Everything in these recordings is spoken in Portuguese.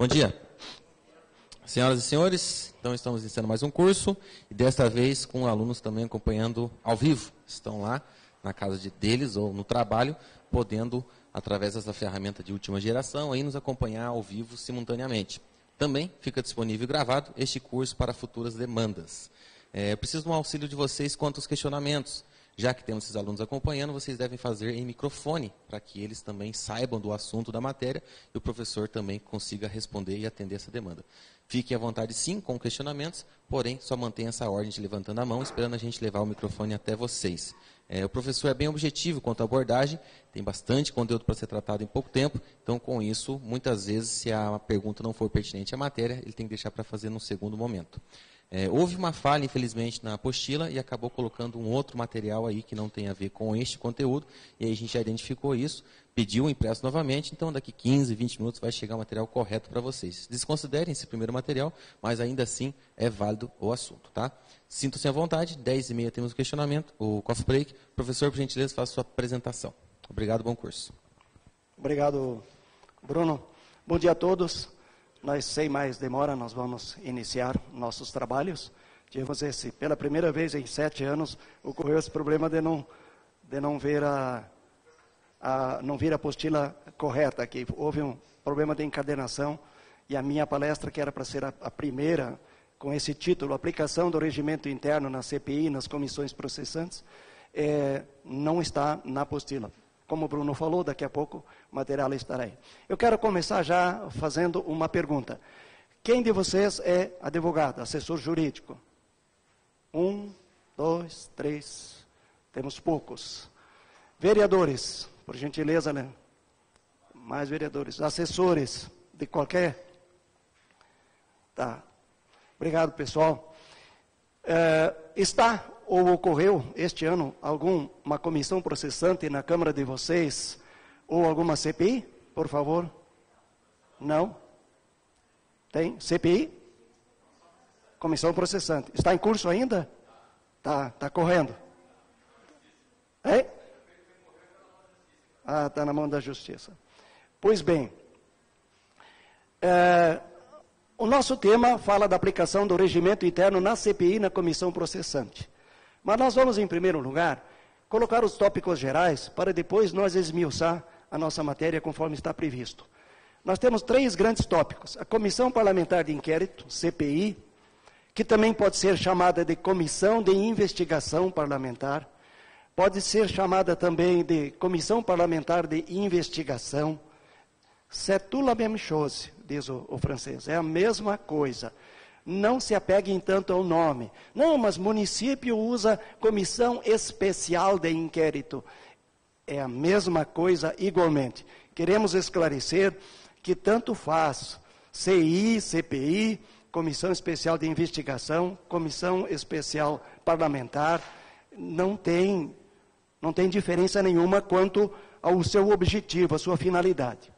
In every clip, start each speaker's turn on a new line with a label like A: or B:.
A: Bom dia. Senhoras e senhores, então estamos iniciando mais um curso, e desta vez com alunos também acompanhando ao vivo. Estão lá na casa deles ou no trabalho, podendo, através dessa ferramenta de última geração, aí nos acompanhar ao vivo simultaneamente. Também fica disponível gravado este curso para futuras demandas. Eu preciso do auxílio de vocês quanto aos questionamentos. Já que temos esses alunos acompanhando, vocês devem fazer em microfone, para que eles também saibam do assunto da matéria e o professor também consiga responder e atender essa demanda. Fiquem à vontade sim com questionamentos, porém só mantenha essa ordem de levantando a mão, esperando a gente levar o microfone até vocês. O professor é bem objetivo quanto à abordagem, tem bastante conteúdo para ser tratado em pouco tempo, então com isso, muitas vezes, se a pergunta não for pertinente à matéria, ele tem que deixar para fazer num segundo momento. Houve uma falha, infelizmente, na apostila e acabou colocando um outro material aí que não tem a ver com este conteúdo, e aí a gente já identificou isso, pediu o impresso novamente, então daqui 15, 20 minutos vai chegar o material correto para vocês. Desconsiderem esse primeiro material, mas ainda assim é válido o assunto, tá? Sintam-se à vontade, 10h30 temos o questionamento, o coffee break. Professor, por gentileza, faça sua apresentação. Obrigado, bom curso.
B: Obrigado, Bruno. Bom dia a todos. Nós, sem mais demora, nós vamos iniciar nossos trabalhos. Tivemos pela primeira vez em 7 anos, ocorreu esse problema de não ver a apostila correta aqui. Houve um problema de encadernação e a minha palestra, que era para ser a primeira, com esse título, Aplicação do Regimento Interno na CPI e nas Comissões Processantes, não está na apostila. Como o Bruno falou, daqui a pouco o material estará aí. Eu quero começar já fazendo uma pergunta. Quem de vocês é advogado, assessor jurídico? 1, 2, 3, temos poucos. Vereadores, por gentileza, né? Mais vereadores. Assessores de qualquer? Tá. Obrigado, pessoal. Está ou ocorreu este ano alguma comissão processante na Câmara de vocês ou alguma CPI, por favor? Não? Tem? CPI? Comissão processante. Está em curso ainda? Tá correndo. É? Está na mão da Justiça. Pois bem, o nosso tema fala da aplicação do regimento interno na CPI e na comissão processante. Mas nós vamos, em primeiro lugar, colocar os tópicos gerais para depois nós esmiuçar a nossa matéria conforme está previsto. Nós temos 3 grandes tópicos. A Comissão Parlamentar de Inquérito, CPI, que também pode ser chamada de Comissão de Investigação Parlamentar, pode ser chamada também de Comissão Parlamentar de Investigação. C'est tout la même chose, diz o francês, é a mesma coisa. Não se apeguem tanto ao nome. Não, mas município usa comissão especial de inquérito. É a mesma coisa igualmente. Queremos esclarecer que tanto faz CI, CPI, Comissão Especial de Investigação, Comissão Especial Parlamentar, não tem diferença nenhuma quanto ao seu objetivo, à sua finalidade.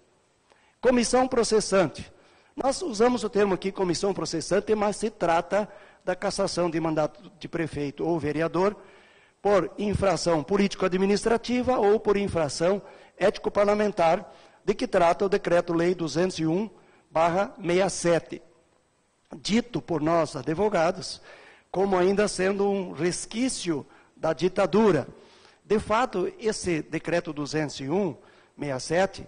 B: Comissão processante. Nós usamos o termo aqui, comissão processante, mas se trata da cassação de mandato de prefeito ou vereador por infração político-administrativa ou por infração ético-parlamentar, de que trata o Decreto-Lei 201/67, dito por nós, advogados, como ainda sendo um resquício da ditadura. De fato, esse Decreto 201/67,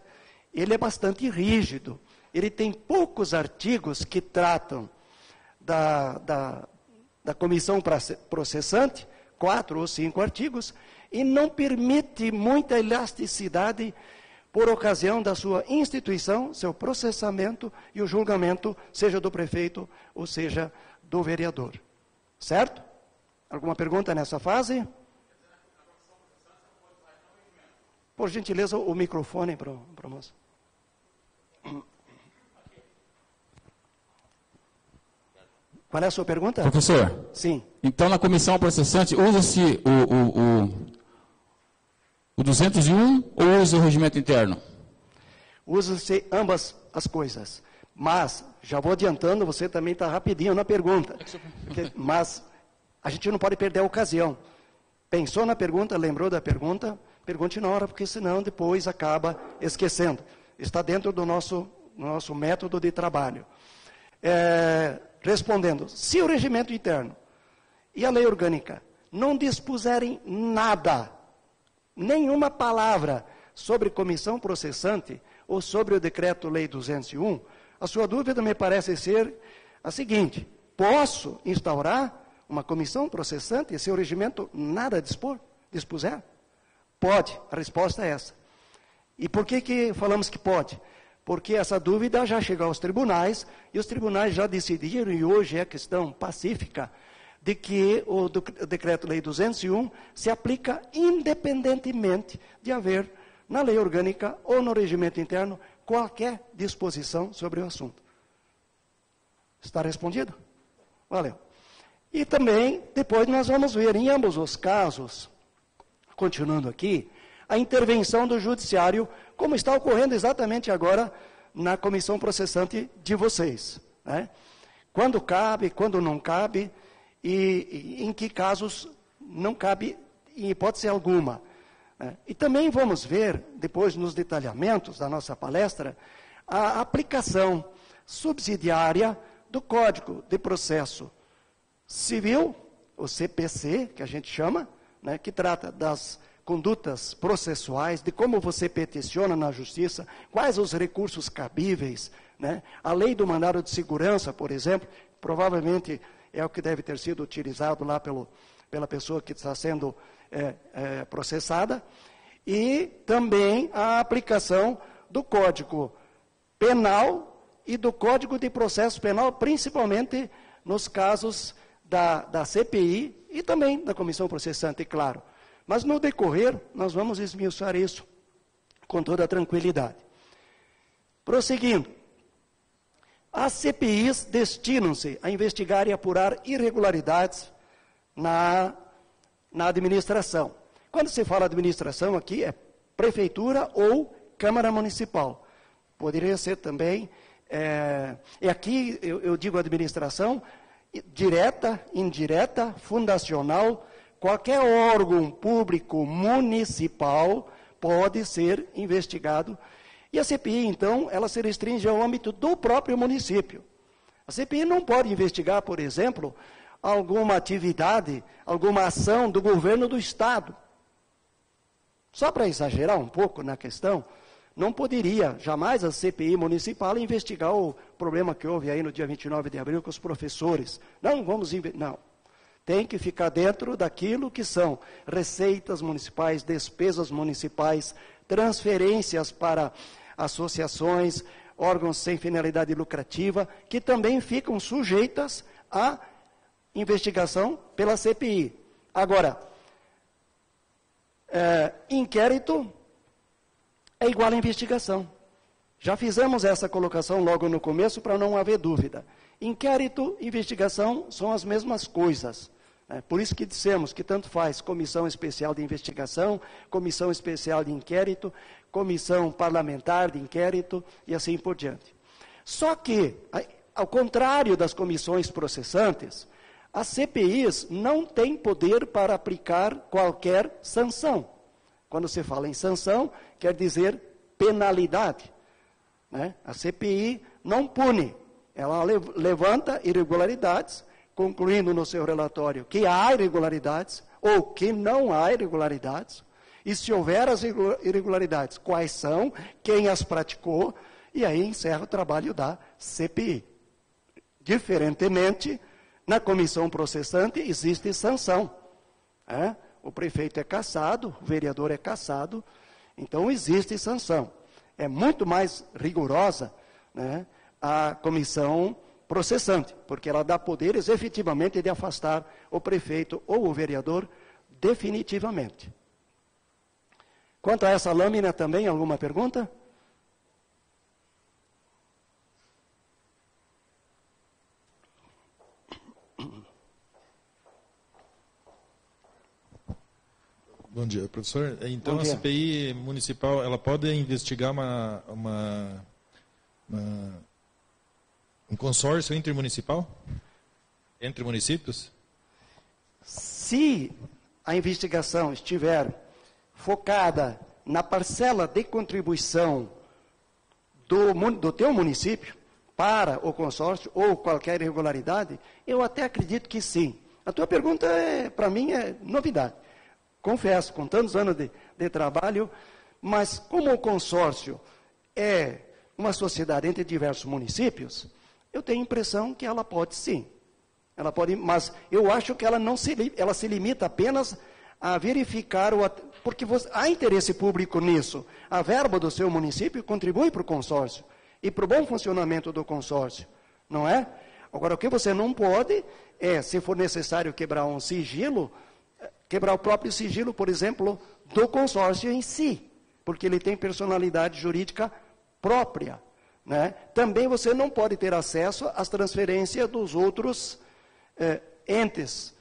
B: ele é bastante rígido. Ele tem poucos artigos que tratam da comissão processante, 4 ou 5 artigos, e não permite muita elasticidade por ocasião da sua instituição, seu processamento e o julgamento, seja do prefeito ou seja do vereador. Certo? Alguma pergunta nessa fase? Por gentileza, o microfone para o moço. Qual é a sua pergunta?
C: Professor.
B: Sim.
C: Então, na comissão processante, usa-se o 201 ou usa o regimento interno?
B: Usa-se ambas as coisas. Mas, já vou adiantando, você também está rapidinho na pergunta. Mas, a gente não pode perder a ocasião. Pensou na pergunta, lembrou da pergunta, pergunte na hora, porque senão depois acaba esquecendo. Está dentro do nosso nosso método de trabalho. Respondendo, se o regimento interno e a lei orgânica não dispuserem nada, nenhuma palavra sobre comissão processante ou sobre o decreto-lei 201, a sua dúvida me parece ser a seguinte: posso instaurar uma comissão processante se o regimento nada dispuser? Pode, a resposta é essa. E por que falamos que pode? Porque essa dúvida já chegou aos tribunais, e os tribunais já decidiram, e hoje é questão pacífica, de que o decreto-lei 201 se aplica independentemente de haver na lei orgânica ou no regimento interno qualquer disposição sobre o assunto. Está respondido? Valeu. E também, depois nós vamos ver, em ambos os casos, continuando aqui, a intervenção do judiciário, como está ocorrendo exatamente agora na comissão processante de vocês. Né? Quando cabe, quando não cabe, e em que casos não cabe, em hipótese alguma. Né? E também vamos ver, depois nos detalhamentos da nossa palestra, a aplicação subsidiária do Código de Processo Civil, o CPC, que a gente chama, né, que trata das condutas processuais, de como você peticiona na justiça, quais os recursos cabíveis, né? A lei do mandado de segurança, por exemplo, provavelmente é o que deve ter sido utilizado lá pela pessoa que está sendo processada, e também a aplicação do Código Penal e do Código de Processo Penal, principalmente nos casos da CPI e também da Comissão Processante, claro. Mas no decorrer, nós vamos esmiuçar isso com toda tranquilidade. Prosseguindo, as CPIs destinam-se a investigar e apurar irregularidades na administração. Quando se fala administração aqui, é prefeitura ou Câmara Municipal. Poderia ser também, e aqui eu digo administração, direta, indireta, fundacional. Qualquer órgão público municipal pode ser investigado. E a CPI, então, ela se restringe ao âmbito do próprio município. A CPI não pode investigar, por exemplo, alguma atividade, alguma ação do governo do Estado. Só para exagerar um pouco na questão, não poderia jamais a CPI municipal investigar o problema que houve aí no dia 29 de abril com os professores. Não. Tem que ficar dentro daquilo que são receitas municipais, despesas municipais, transferências para associações, órgãos sem finalidade lucrativa, que também ficam sujeitas à investigação pela CPI. Agora, inquérito é igual a investigação. Já fizemos essa colocação logo no começo para não haver dúvida. Inquérito e investigação são as mesmas coisas. Por isso que dissemos que tanto faz comissão especial de investigação, comissão especial de inquérito, comissão parlamentar de inquérito e assim por diante. Só que, ao contrário das comissões processantes, as CPIs não têm poder para aplicar qualquer sanção. Quando se fala em sanção, quer dizer penalidade. Né? A CPI não pune, ela levanta irregularidades, concluindo no seu relatório que há irregularidades ou que não há irregularidades, e se houver as irregularidades, quais são, quem as praticou, e aí encerra o trabalho da CPI. Diferentemente, na comissão processante existe sanção. O prefeito é cassado, o vereador é cassado, então existe sanção. É muito mais rigorosa, né, a comissão processante, porque ela dá poderes efetivamente de afastar o prefeito ou o vereador definitivamente. Quanto a essa lâmina também, alguma pergunta?
D: Bom dia, professor. Então, a CPI municipal, ela pode investigar um consórcio intermunicipal? Entre municípios?
B: Se a investigação estiver focada na parcela de contribuição do teu município para o consórcio ou qualquer irregularidade, eu até acredito que sim. A tua pergunta, para mim, é novidade. Confesso, com tantos anos de trabalho, mas como o consórcio é uma sociedade entre diversos municípios, eu tenho a impressão que ela pode sim. Ela pode, mas eu acho que ela ela se limita apenas a verificar, porque há interesse público nisso. A verba do seu município contribui para o consórcio e para o bom funcionamento do consórcio, não é? Agora, o que você não pode é, se for necessário quebrar um sigilo, quebrar o próprio sigilo, por exemplo, do consórcio em si, porque ele tem personalidade jurídica própria, né? Também você não pode ter acesso às transferências dos outros entes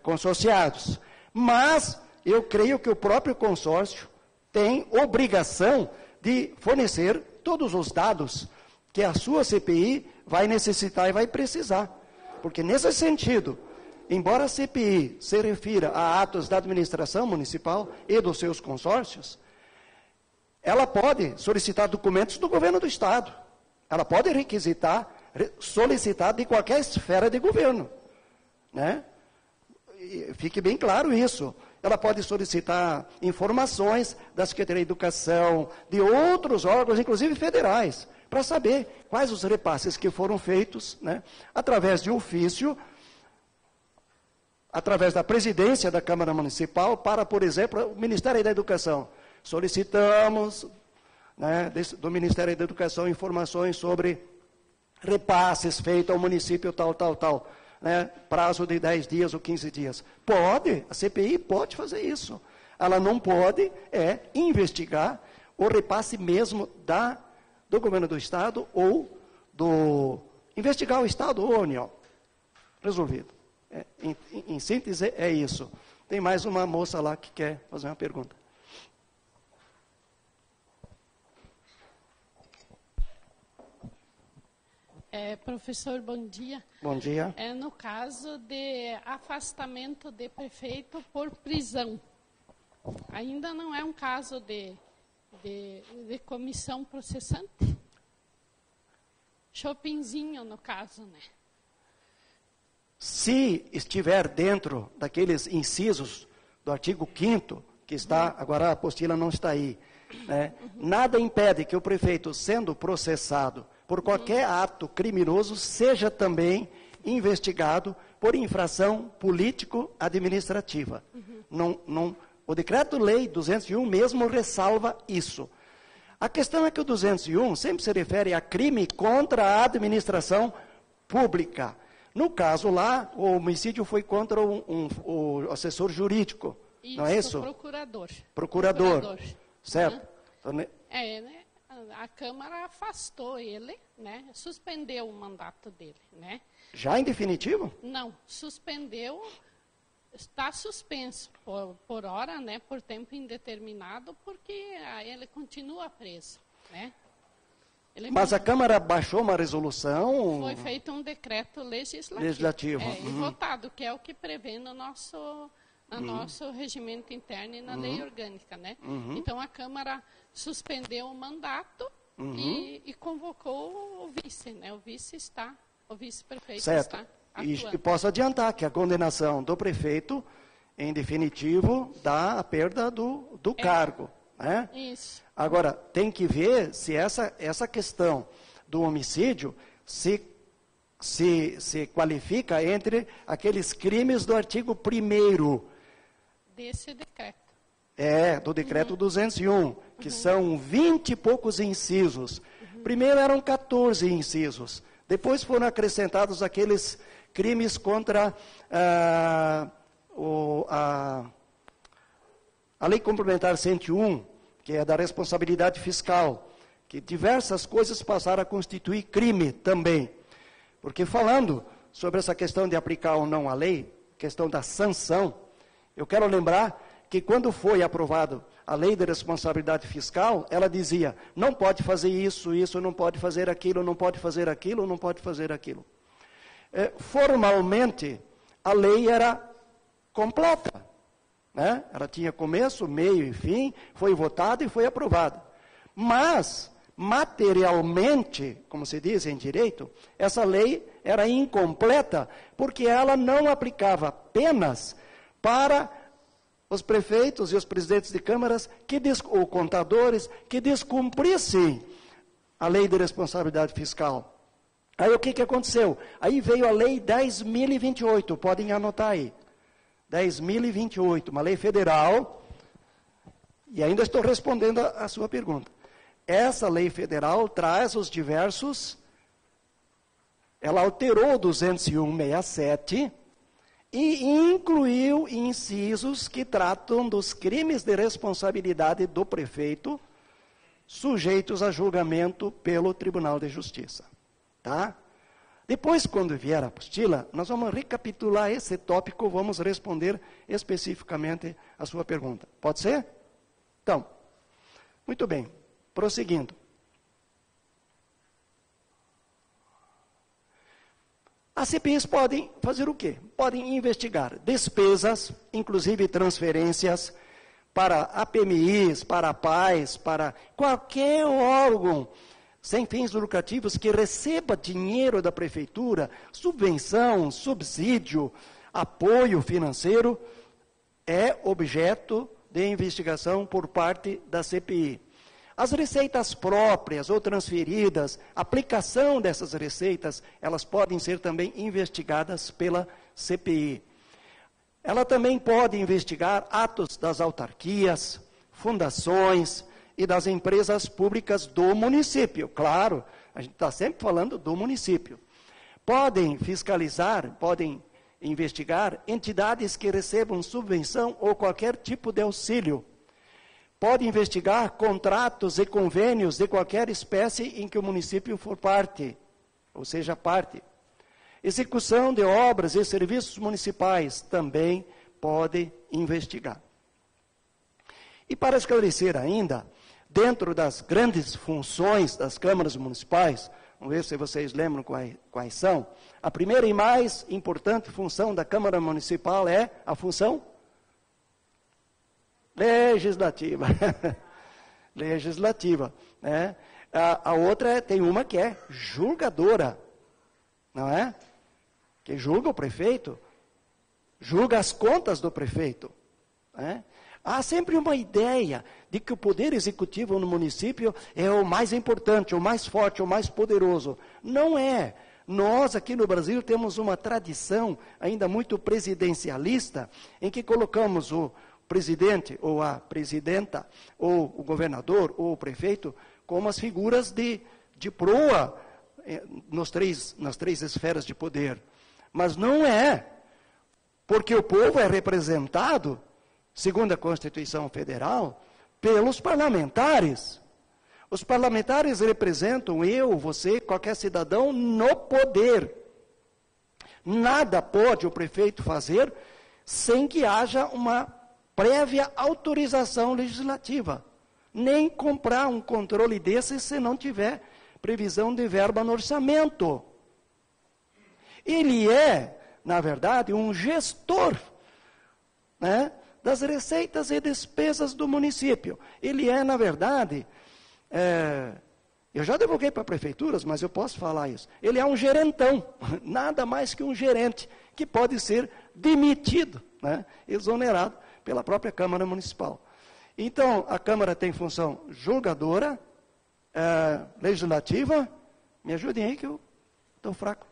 B: consorciados. Mas eu creio que o próprio consórcio tem obrigação de fornecer todos os dados que a sua CPI vai necessitar e vai precisar. Porque nesse sentido, embora a CPI se refira a atos da administração municipal e dos seus consórcios, ela pode solicitar documentos do governo do Estado. Ela pode solicitar de qualquer esfera de governo, né? Fique bem claro isso. Ela pode solicitar informações da Secretaria de Educação, de outros órgãos, inclusive federais, para saber quais os repasses que foram feitos, né, através de ofício, através da presidência da Câmara Municipal, para, por exemplo, o Ministério da Educação. Solicitamos, né, do Ministério da Educação informações sobre repasses feitos ao município tal. Né, prazo de 10 dias ou 15 dias. Pode, a CPI pode fazer isso. Ela não pode investigar o repasse mesmo do governo do Estado ou investigar o Estado ou a União. Resolvido. Em síntese, é isso. Tem mais uma moça lá que quer fazer uma pergunta.
E: Professor, bom dia.
B: Bom dia.
E: No caso de afastamento de prefeito por prisão, ainda não é um caso de comissão processante? Shoppingzinho, no caso, né?
B: Se estiver dentro daqueles incisos do artigo 5º, que está, agora a apostila não está aí, né? Nada impede que o prefeito, sendo processado por qualquer ato criminoso, seja também investigado por infração político-administrativa. O Decreto-Lei 201 mesmo ressalva isso. A questão é que o 201 sempre se refere a crime contra a administração pública. No caso lá, o homicídio foi contra o assessor jurídico,
E: isso,
B: não é isso? Procurador. Certo.
E: Né? A Câmara afastou ele, né? Suspendeu o mandato dele, né?
B: Já em definitivo?
E: Não, suspendeu, está suspenso por hora, né? Por tempo indeterminado, porque ele continua preso, né?
B: Mas a Câmara baixou uma resolução?
E: Foi feito um decreto legislativo. E votado, que é o que prevê no nosso regimento interno e na lei orgânica, né? Então a Câmara suspendeu o mandato e convocou o vice, né? O vice-prefeito está atuando.
B: E posso adiantar que a condenação do prefeito, em definitivo, dá a perda do cargo, né?
E: Isso.
B: Agora, tem que ver se essa questão do homicídio se qualifica entre aqueles crimes do artigo 1º.
E: Desse decreto.
B: Do decreto 201, que são 20 e poucos incisos. Primeiro eram 14 incisos. Depois foram acrescentados aqueles crimes contra a Lei Complementar 101, que é da responsabilidade fiscal, que diversas coisas passaram a constituir crime também. Porque falando sobre essa questão de aplicar ou não a lei, questão da sanção, eu quero lembrar que quando foi aprovado a lei de responsabilidade fiscal, ela dizia, não pode fazer isso, não pode fazer aquilo, não pode fazer aquilo, não pode fazer aquilo. Formalmente, a lei era completa, né? Ela tinha começo, meio e fim, foi votada e foi aprovada. Mas, materialmente, como se diz em direito, essa lei era incompleta, porque ela não aplicava apenas para os prefeitos e os presidentes de câmaras, ou contadores, que descumprissem a lei de responsabilidade fiscal. Aí o que aconteceu? Aí veio a lei 10.028, podem anotar aí. 10.028, uma lei federal, e ainda estou respondendo a sua pergunta. Essa lei federal traz os diversos, ela alterou o 201/67 e incluiu incisos que tratam dos crimes de responsabilidade do prefeito, sujeitos a julgamento pelo Tribunal de Justiça. Tá? Depois, quando vier a apostila, nós vamos recapitular esse tópico, vamos responder especificamente a sua pergunta. Pode ser? Então, muito bem. Prosseguindo. As CPIs podem fazer o quê? Podem investigar despesas, inclusive transferências, para APMIs, para PAIs, para qualquer órgão sem fins lucrativos que receba dinheiro da prefeitura, subvenção, subsídio, apoio financeiro, é objeto de investigação por parte da CPI. As receitas próprias ou transferidas, aplicação dessas receitas, elas podem ser também investigadas pela CPI. Ela também pode investigar atos das autarquias, fundações e das empresas públicas do município. Claro, a gente está sempre falando do município. Podem fiscalizar, podem investigar entidades que recebam subvenção ou qualquer tipo de auxílio. Pode investigar contratos e convênios de qualquer espécie em que o município for parte, ou seja, parte. Execução de obras e serviços municipais também pode investigar. E para esclarecer ainda, dentro das grandes funções das câmaras municipais, vamos ver se vocês lembram quais são, a primeira e mais importante função da Câmara Municipal é a função legislativa. Legislativa. Né? A outra tem uma que é julgadora, não é? Que julga o prefeito, julga as contas do prefeito. Né? Há sempre uma ideia de que o poder executivo no município é o mais importante, o mais forte, o mais poderoso. Não é. Nós aqui no Brasil temos uma tradição ainda muito presidencialista, em que colocamos o presidente ou a presidenta, ou o governador ou o prefeito, como as figuras de proa nas três esferas de poder. Mas não é, porque o povo é representado, segundo a Constituição Federal, pelos parlamentares. Os parlamentares representam eu, você, qualquer cidadão no poder. Nada pode o prefeito fazer sem que haja uma prévia autorização legislativa. Nem comprar um controle desse se não tiver previsão de verba no orçamento. Ele é, na verdade, um gestor, né, das receitas e despesas do município. Ele é, na verdade, eu já divulguei para prefeituras, mas eu posso falar isso. Ele é um gerentão, nada mais que um gerente, que pode ser demitido, né, exonerado pela própria Câmara Municipal. Então, a Câmara tem função julgadora, legislativa, me ajudem aí que eu estou fraco,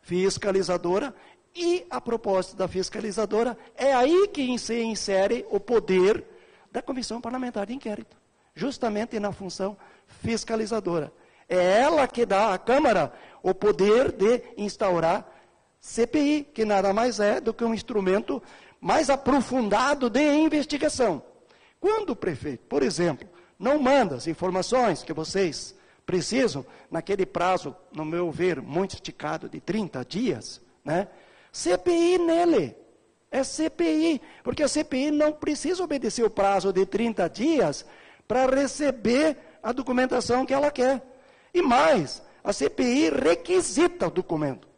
B: fiscalizadora, e a propósito da fiscalizadora, é aí que se insere o poder da Comissão Parlamentar de Inquérito, justamente na função fiscalizadora. É ela que dá à Câmara o poder de instaurar CPI, que nada mais é do que um instrumento mais aprofundado de investigação. Quando o prefeito, por exemplo, não manda as informações que vocês precisam, naquele prazo, no meu ver, muito esticado de 30 dias, né? CPI nele. É CPI, porque a CPI não precisa obedecer o prazo de 30 dias para receber a documentação que ela quer. E mais, a CPI requisita o documento.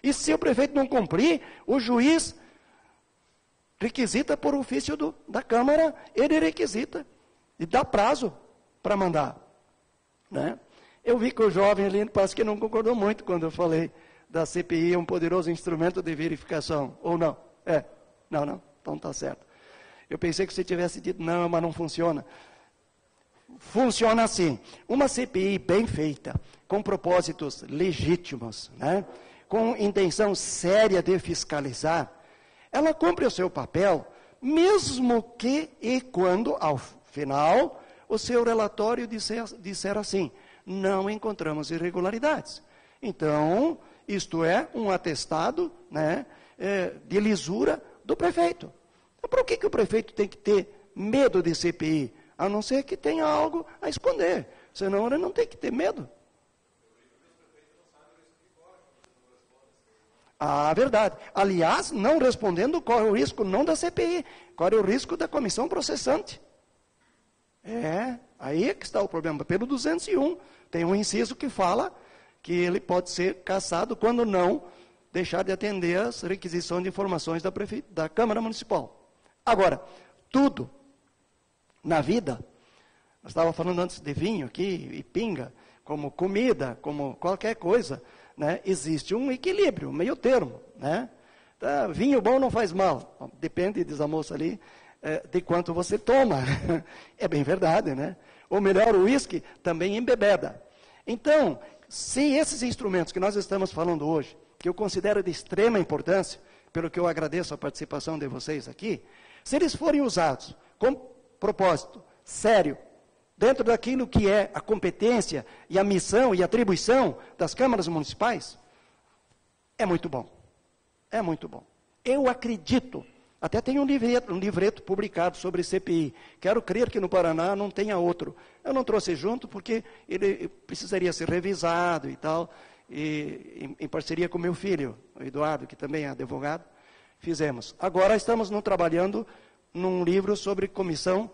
B: E se o prefeito não cumprir, o juiz requisita por ofício da Câmara, ele requisita e dá prazo para mandar. né? Eu vi que o jovem ali parece que não concordou muito quando eu falei da CPI, um poderoso instrumento de verificação, ou não? Não, então está certo. Eu pensei que você tivesse dito, não, mas não funciona. Funciona assim, uma CPI bem feita, com propósitos legítimos, né? Com intenção séria de fiscalizar, ela cumpre o seu papel, mesmo que e quando, ao final, o seu relatório disser assim, não encontramos irregularidades. Então, isto é um atestado, né, de lisura do prefeito. Então, por que o prefeito tem que ter medo de CPI? A não ser que tenha algo a esconder. Senão ele não tem que ter medo. Ah, verdade. Aliás, não respondendo, corre o risco não da CPI, corre o risco da comissão processante. Aí é que está o problema. Pelo 201, tem um inciso que fala que ele pode ser cassado quando não deixar de atender às requisições de informações da Câmara Municipal. Agora, tudo na vida, nós estávamos falando antes de vinho aqui, e pinga, como comida, como qualquer coisa, né, existe um equilíbrio, um meio termo, né? Vinho bom não faz mal, depende, diz a moça ali, de quanto você toma. É bem verdade, né? Ou melhor, o uísque também embebeda. Então, se esses instrumentos que nós estamos falando hoje, que eu considero de extrema importância, pelo que eu agradeço a participação de vocês aqui, se eles forem usados com propósito sério, dentro daquilo que é a competência e a missão e a atribuição das câmaras municipais, é muito bom. É muito bom. Eu acredito, até tem um livreto publicado sobre CPI. Quero crer que no Paraná não tenha outro. Eu não trouxe junto porque ele precisaria ser revisado e tal, e em parceria com meu filho, o Eduardo, que também é advogado, fizemos. Agora estamos trabalhando num livro sobre comissão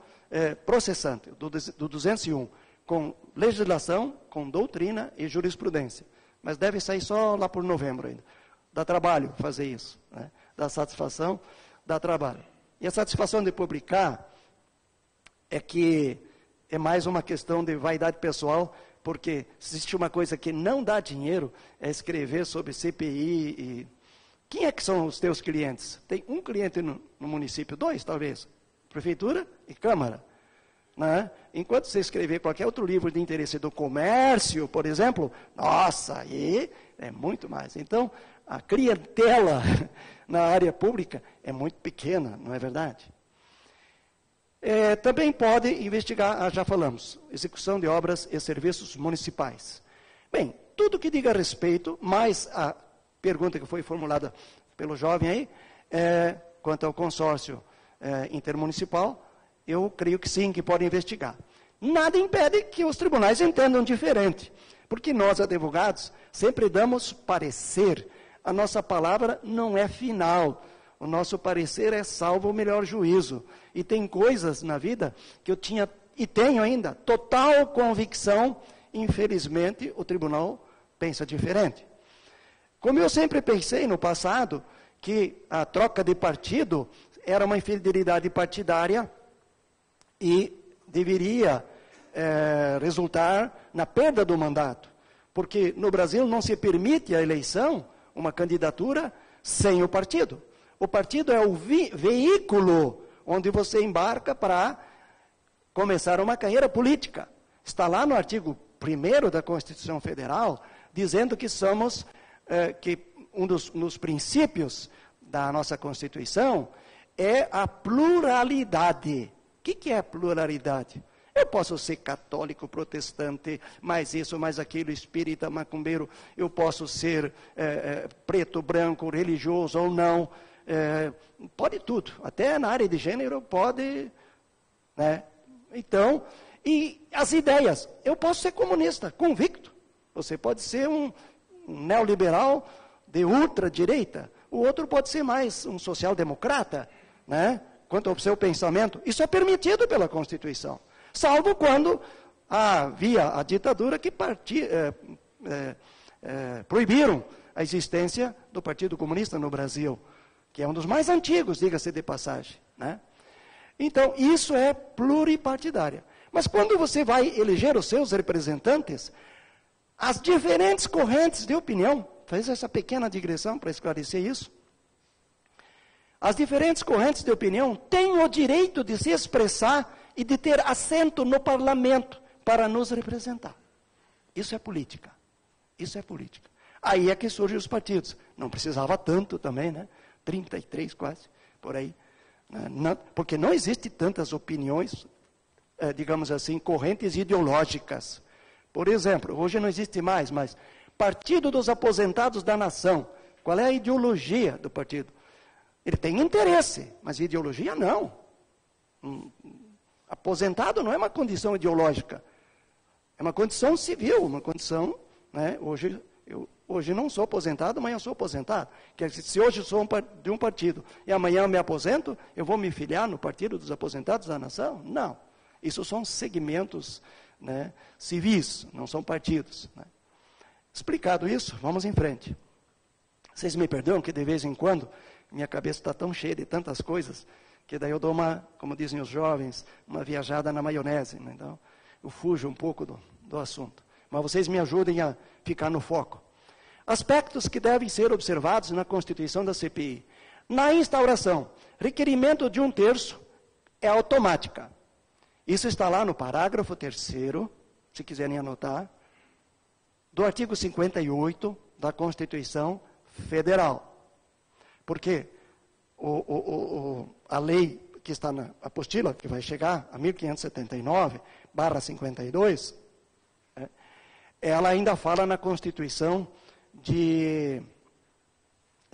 B: processante, do 201, com legislação, com doutrina e jurisprudência. Mas deve sair só lá por novembro ainda. Dá trabalho fazer isso, né? Dá satisfação, dá trabalho. E a satisfação de publicar é que é mais uma questão de vaidade pessoal, porque se existe uma coisa que não dá dinheiro, é escrever sobre CPI e... Quem é que são os teus clientes? Tem um cliente no município, 2 talvez, Prefeitura e Câmara. Né? Enquanto você escrever qualquer outro livro de interesse do comércio, por exemplo, nossa, aí é muito mais. Então, a clientela na área pública é muito pequena, não é verdade? Também pode investigar, já falamos, execução de obras e serviços municipais. Bem, tudo que diga respeito, mais a pergunta que foi formulada pelo jovem aí, quanto ao consórcio intermunicipal, eu creio que sim, que pode investigar. Nada impede que os tribunais entendam diferente, porque nós, advogados, sempre damos parecer. A nossa palavra não é final. O nosso parecer é salvo o melhor juízo. E tem coisas na vida que eu tinha, e tenho ainda, total convicção, infelizmente, o tribunal pensa diferente. Como eu sempre pensei no passado, que a troca de partido era uma infidelidade partidária e deveria resultar na perda do mandato. Porque no Brasil não se permite a eleição, uma candidatura, sem o partido. O partido é o veículo onde você embarca para começar uma carreira política. Está lá no artigo 1º da Constituição Federal, dizendo que somos, que um dos princípios da nossa Constituição é a pluralidade. O que é pluralidade? Eu posso ser católico, protestante, mais isso, mais aquilo, espírita, macumbeiro. Eu posso ser preto, branco, religioso ou não. Pode tudo. Até na área de gênero pode. Né? Então, e as ideias. Eu posso ser comunista, convicto. Você pode ser um neoliberal de ultradireita. O outro pode ser mais um social-democrata, né? Quanto ao seu pensamento. Isso é permitido pela Constituição. Salvo quando havia a ditadura que proibiram a existência do Partido Comunista no Brasil, que é um dos mais antigos, diga-se de passagem. Né? Então, isso é pluripartidária. Mas quando você vai eleger os seus representantes, as diferentes correntes de opinião, faz essa pequena digressão para esclarecer isso, as diferentes correntes de opinião têm o direito de se expressar e de ter assento no parlamento para nos representar. Isso é política. Isso é política. Aí é que surgem os partidos. Não precisava tanto também, né? 33 quase, por aí. Porque não existe tantas opiniões, digamos assim, correntes ideológicas. Por exemplo, hoje não existe mais, mas Partido dos Aposentados da Nação. Qual é a ideologia do partido? Ele tem interesse, mas ideologia não. Aposentado não é uma condição ideológica. É uma condição civil, uma condição, né? Hoje não sou aposentado, amanhã sou aposentado. Quer dizer, se hoje sou de um partido e amanhã me aposento, eu vou me filiar no Partido dos Aposentados da Nação? Não. Isso são segmentos, né, civis, não são partidos. Né? Explicado isso, vamos em frente. Vocês me perdoam que de vez em quando minha cabeça está tão cheia de tantas coisas que daí eu dou uma, como dizem os jovens, uma viajada na maionese. Né? Então, eu fujo um pouco do assunto. Mas vocês me ajudem a ficar no foco. Aspectos que devem ser observados na constituição da CPI. Na instauração, requerimento de 1/3 é automática. Isso está lá no parágrafo 3º, se quiserem anotar, do artigo 58 da Constituição Federal. Porque a lei que está na apostila, que vai chegar a 1579/52, ela ainda fala na Constituição de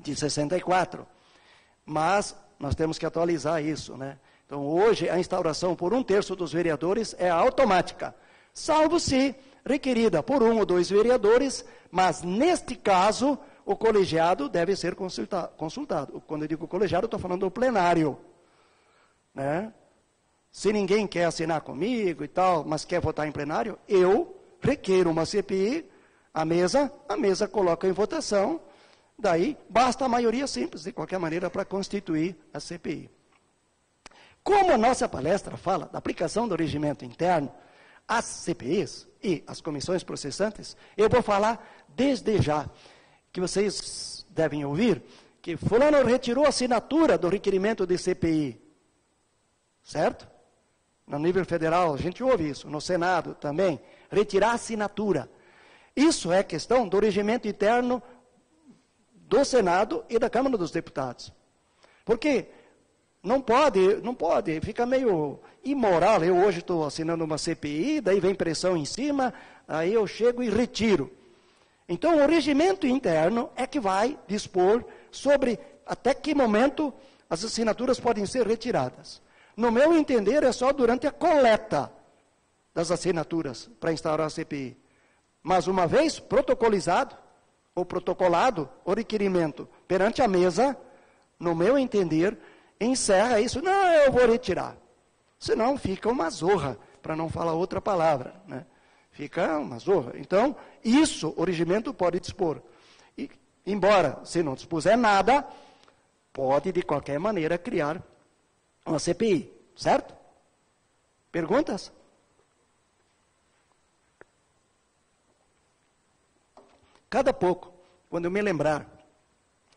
B: 64. Mas nós temos que atualizar isso, né? Então, hoje, a instauração por 1/3 dos vereadores é automática, salvo se requerida por 1 ou 2 vereadores, mas, neste caso, o colegiado deve ser consultado. Quando eu digo colegiado, estou falando do plenário. Né? Se ninguém quer assinar comigo e tal, mas quer votar em plenário, eu requeiro uma CPI, a mesa coloca em votação, daí basta a maioria simples, de qualquer maneira, para constituir a CPI. Como a nossa palestra fala da aplicação do regimento interno, as CPIs e as comissões processantes, eu vou falar desde já, que vocês devem ouvir, que fulano retirou a assinatura do requerimento de CPI. Certo? No nível federal, a gente ouve isso. No Senado também. Retirar a assinatura. Isso é questão do regimento interno do Senado e da Câmara dos Deputados. Porque não pode, fica meio imoral. Eu hoje estou assinando uma CPI, daí vem pressão em cima, aí eu chego e retiro. Então, o regimento interno é que vai dispor sobre até que momento as assinaturas podem ser retiradas. No meu entender, é só durante a coleta das assinaturas para instaurar a CPI. Mas uma vez protocolizado ou protocolado o requerimento perante a mesa, no meu entender, encerra isso. Não, eu vou retirar. Senão fica uma zorra, para não falar outra palavra, né? Fica uma zorra. Então, isso o regimento pode dispor. E, embora, se não dispuser nada, pode, de qualquer maneira, criar uma CPI. Certo? Perguntas? Cada pouco, quando eu me lembrar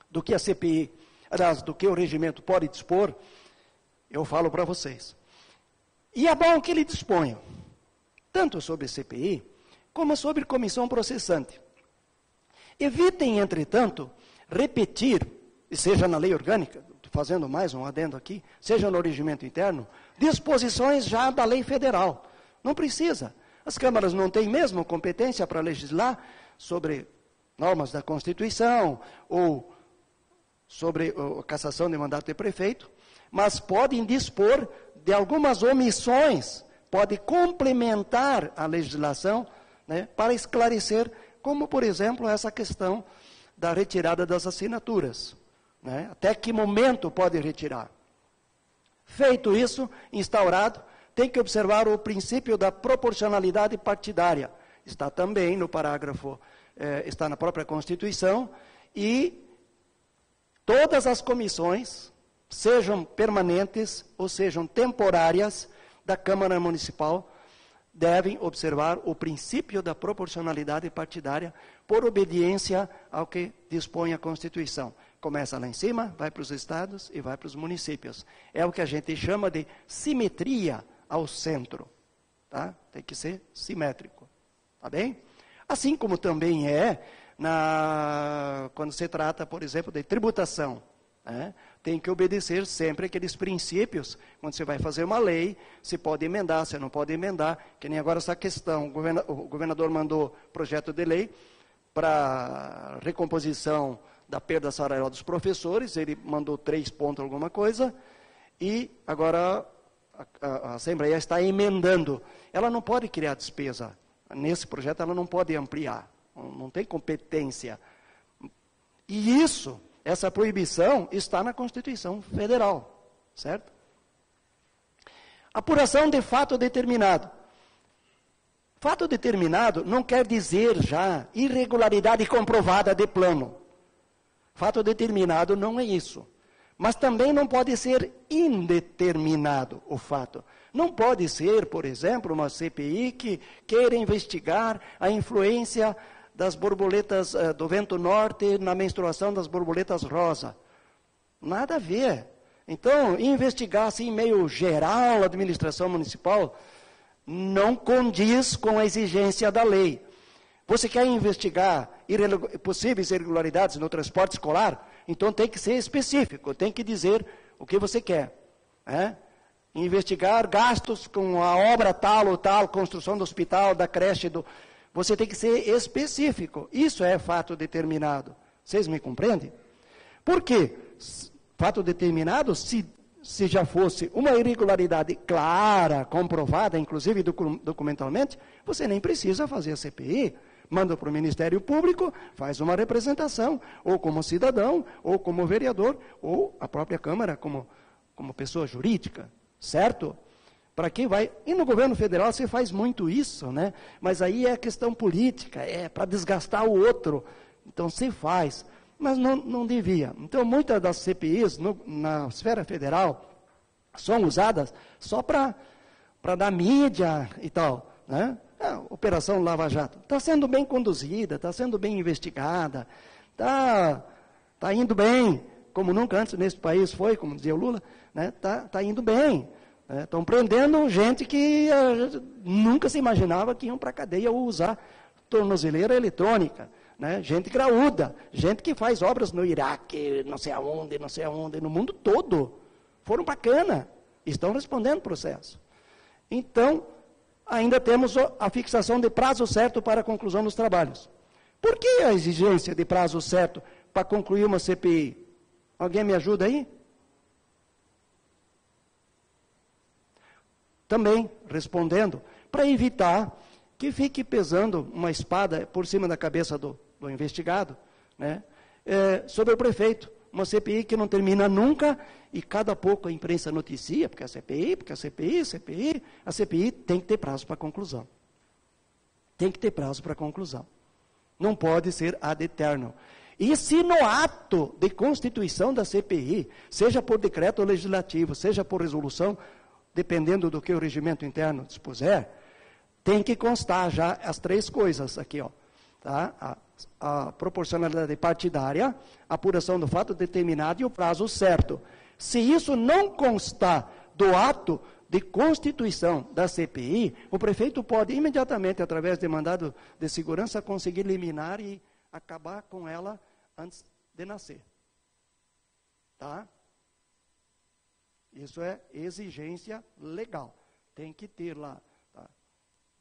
B: do que a CPI, aliás, do que o regimento pode dispor, eu falo para vocês. E é bom que ele disponha, tanto sobre CPI, como sobre comissão processante. Evitem, entretanto, repetir, seja na lei orgânica, fazendo mais um adendo aqui, seja no regimento interno, disposições já da lei federal. Não precisa. As câmaras não têm mesmo competência para legislar sobre normas da Constituição ou sobre a cassação de mandato de prefeito, mas podem dispor de algumas omissões, pode complementar a legislação, né, para esclarecer, como, por exemplo, essa questão da retirada das assinaturas. Né? Até que momento pode retirar? Feito isso, instaurado, tem que observar o princípio da proporcionalidade partidária. Está também no parágrafo, está na própria Constituição, e todas as comissões, sejam permanentes ou sejam temporárias, da Câmara Municipal, devem observar o princípio da proporcionalidade partidária por obediência ao que dispõe a Constituição. Começa lá em cima, vai para os estados e vai para os municípios. É o que a gente chama de simetria ao centro. Tá? Tem que ser simétrico. Tá bem? Assim como também quando se trata, por exemplo, de tributação. Né? Tem que obedecer sempre aqueles princípios. Quando você vai fazer uma lei, se pode emendar, se não pode emendar. Que nem agora essa questão, o governador mandou projeto de lei para recomposição da perda salarial dos professores, ele mandou 3 pontos alguma coisa, e agora a Assembleia está emendando. Ela não pode criar despesa. Nesse projeto ela não pode ampliar, não tem competência. E essa proibição está na Constituição Federal, certo? Apuração de fato determinado. Fato determinado não quer dizer já irregularidade comprovada de plano. Fato determinado não é isso. Mas também não pode ser indeterminado o fato. Não pode ser, por exemplo, uma CPI que queira investigar a influência das borboletas do vento norte na menstruação das borboletas rosa. Nada a ver. Então, investigar assim meio geral a administração municipal não condiz com a exigência da lei. Você quer investigar possíveis irregularidades no transporte escolar? Então tem que ser específico, tem que dizer o que você quer. Investigar gastos com a obra tal ou tal, construção do hospital, da creche, você tem que ser específico. Isso é fato determinado. Vocês me compreendem? Por quê? Fato determinado, se já fosse uma irregularidade clara, comprovada, inclusive documentalmente, você nem precisa fazer a CPI. Manda para o Ministério Público, faz uma representação, ou como cidadão, ou como vereador, ou a própria Câmara como pessoa jurídica, certo? Para quem vai... E no governo federal se faz muito isso, né? Mas aí é questão política, é para desgastar o outro. Então se faz, mas não devia. Então muitas das CPIs na esfera federal são usadas só para dar mídia e tal, né? A Operação Lava Jato está sendo bem conduzida, está sendo bem investigada, está indo bem, como nunca antes nesse país foi, como dizia o Lula, né? Tá indo bem. Estão prendendo gente que nunca se imaginava que iam para a cadeia ou usar tornozeleira eletrônica. Né? Gente graúda, gente que faz obras no Iraque, não sei aonde, no mundo todo. Foram bacana, estão respondendo processo. Então, ainda temos a fixação de prazo certo para a conclusão dos trabalhos. Por que a exigência de prazo certo para concluir uma CPI? Alguém me ajuda aí? Também, respondendo, para evitar que fique pesando uma espada por cima da cabeça do investigado, né? Sobre o prefeito. Uma CPI que não termina nunca e cada pouco a imprensa noticia, porque a CPI, a CPI tem que ter prazo para conclusão. Tem que ter prazo para conclusão. Não pode ser ad eternum. E se no ato de constituição da CPI, seja por decreto legislativo, seja por resolução, dependendo do que o regimento interno dispuser, tem que constar já as 3 coisas aqui, ó. Tá? A proporcionalidade partidária, a apuração do fato determinado e o prazo certo. Se isso não constar do ato de constituição da CPI, o prefeito pode imediatamente, através de mandado de segurança, conseguir liminar e acabar com ela antes de nascer. Tá? Isso é exigência legal. Tem que ter lá.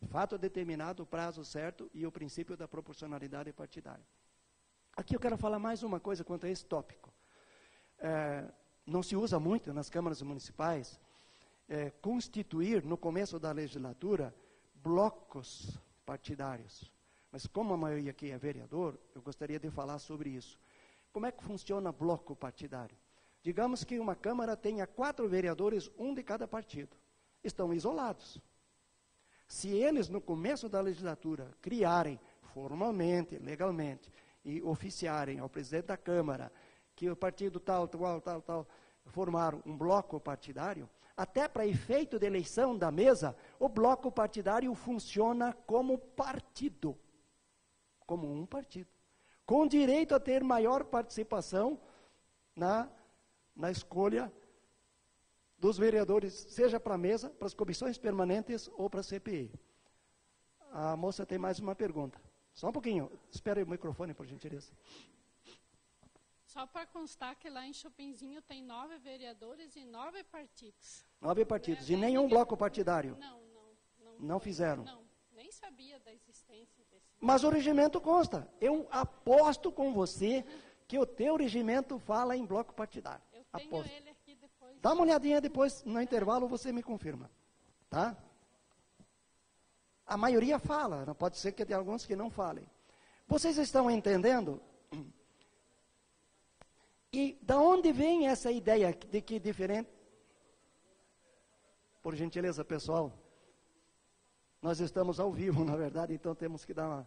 B: Fato determinado, prazo certo e o princípio da proporcionalidade partidária. Aqui eu quero falar mais uma coisa quanto a esse tópico. Não se usa muito nas câmaras municipais constituir, no começo da legislatura, blocos partidários. Mas como a maioria aqui é vereador, eu gostaria de falar sobre isso. Como é que funciona bloco partidário? Digamos que uma Câmara tenha 4 vereadores, um de cada partido. Estão isolados. Se eles, no começo da legislatura, criarem formalmente, legalmente, e oficiarem ao presidente da Câmara que o partido tal, formaram um bloco partidário, até para efeito de eleição da mesa, o bloco partidário funciona como partido, como um partido, com direito a ter maior participação na escolha dos vereadores, seja para a mesa, para as comissões permanentes ou para a CPI. A moça tem mais uma pergunta. Só um pouquinho, espere o microfone, por gentileza.
E: Só para constar que lá em Chopinzinho tem 9 vereadores e 9 partidos.
B: 9 partidos, e nenhum bloco partidário? Não fizeram?
E: Não, nem sabia da existência desse.
B: Mas o regimento consta. Eu aposto com você que o teu regimento fala em bloco partidário.
E: Eu tenho ele aqui depois.
B: Dá uma olhadinha depois, no intervalo você me confirma. Tá? A maioria fala, não pode ser que tenha alguns que não falem. Vocês estão entendendo? E da onde vem essa ideia de que diferente? Por gentileza, pessoal, nós estamos ao vivo, na verdade, então temos que dar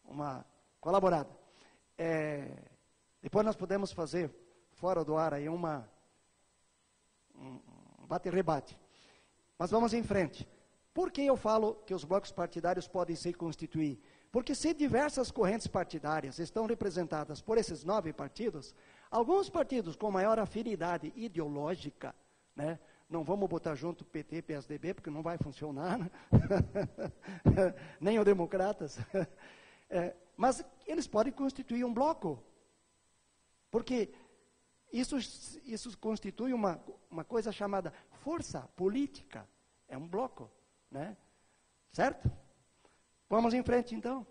B: uma colaborada. Depois nós podemos fazer, fora do ar, aí um bate-rebate. Mas vamos em frente. Por que eu falo que os blocos partidários podem se constituir? Porque se diversas correntes partidárias estão representadas por esses 9 partidos, alguns partidos com maior afinidade ideológica, né? Não vamos botar junto PT e PSDB, porque não vai funcionar, né? Nem o Democratas. Mas eles podem constituir um bloco, porque isso constitui uma coisa chamada força política, é um bloco, né? Certo? Vamos em frente, então.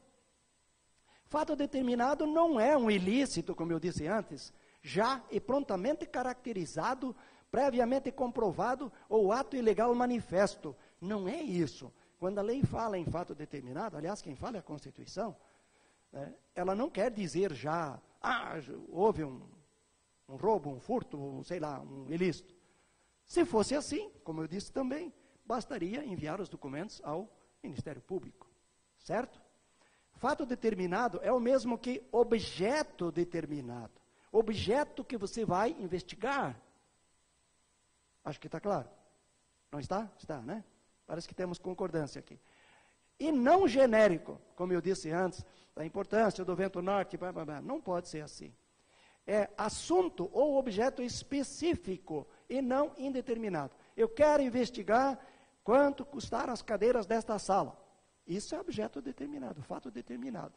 B: Fato determinado não é um ilícito, como eu disse antes, já e prontamente caracterizado, previamente comprovado, ou ato ilegal manifesto. Não é isso. Quando a lei fala em fato determinado, aliás, quem fala é a Constituição, né, ela não quer dizer já, houve um roubo, um furto, sei lá, um ilícito. Se fosse assim, como eu disse também, bastaria enviar os documentos ao Ministério Público. Certo? Fato determinado é o mesmo que objeto determinado. Objeto que você vai investigar. Acho que está claro. Não está? Está, né? Parece que temos concordância aqui. E não genérico, como eu disse antes, da importância do vento norte, blá, blá, blá. Não pode ser assim. É assunto ou objeto específico e não indeterminado. Eu quero investigar quanto custaram as cadeiras desta sala. Isso é objeto determinado, fato determinado.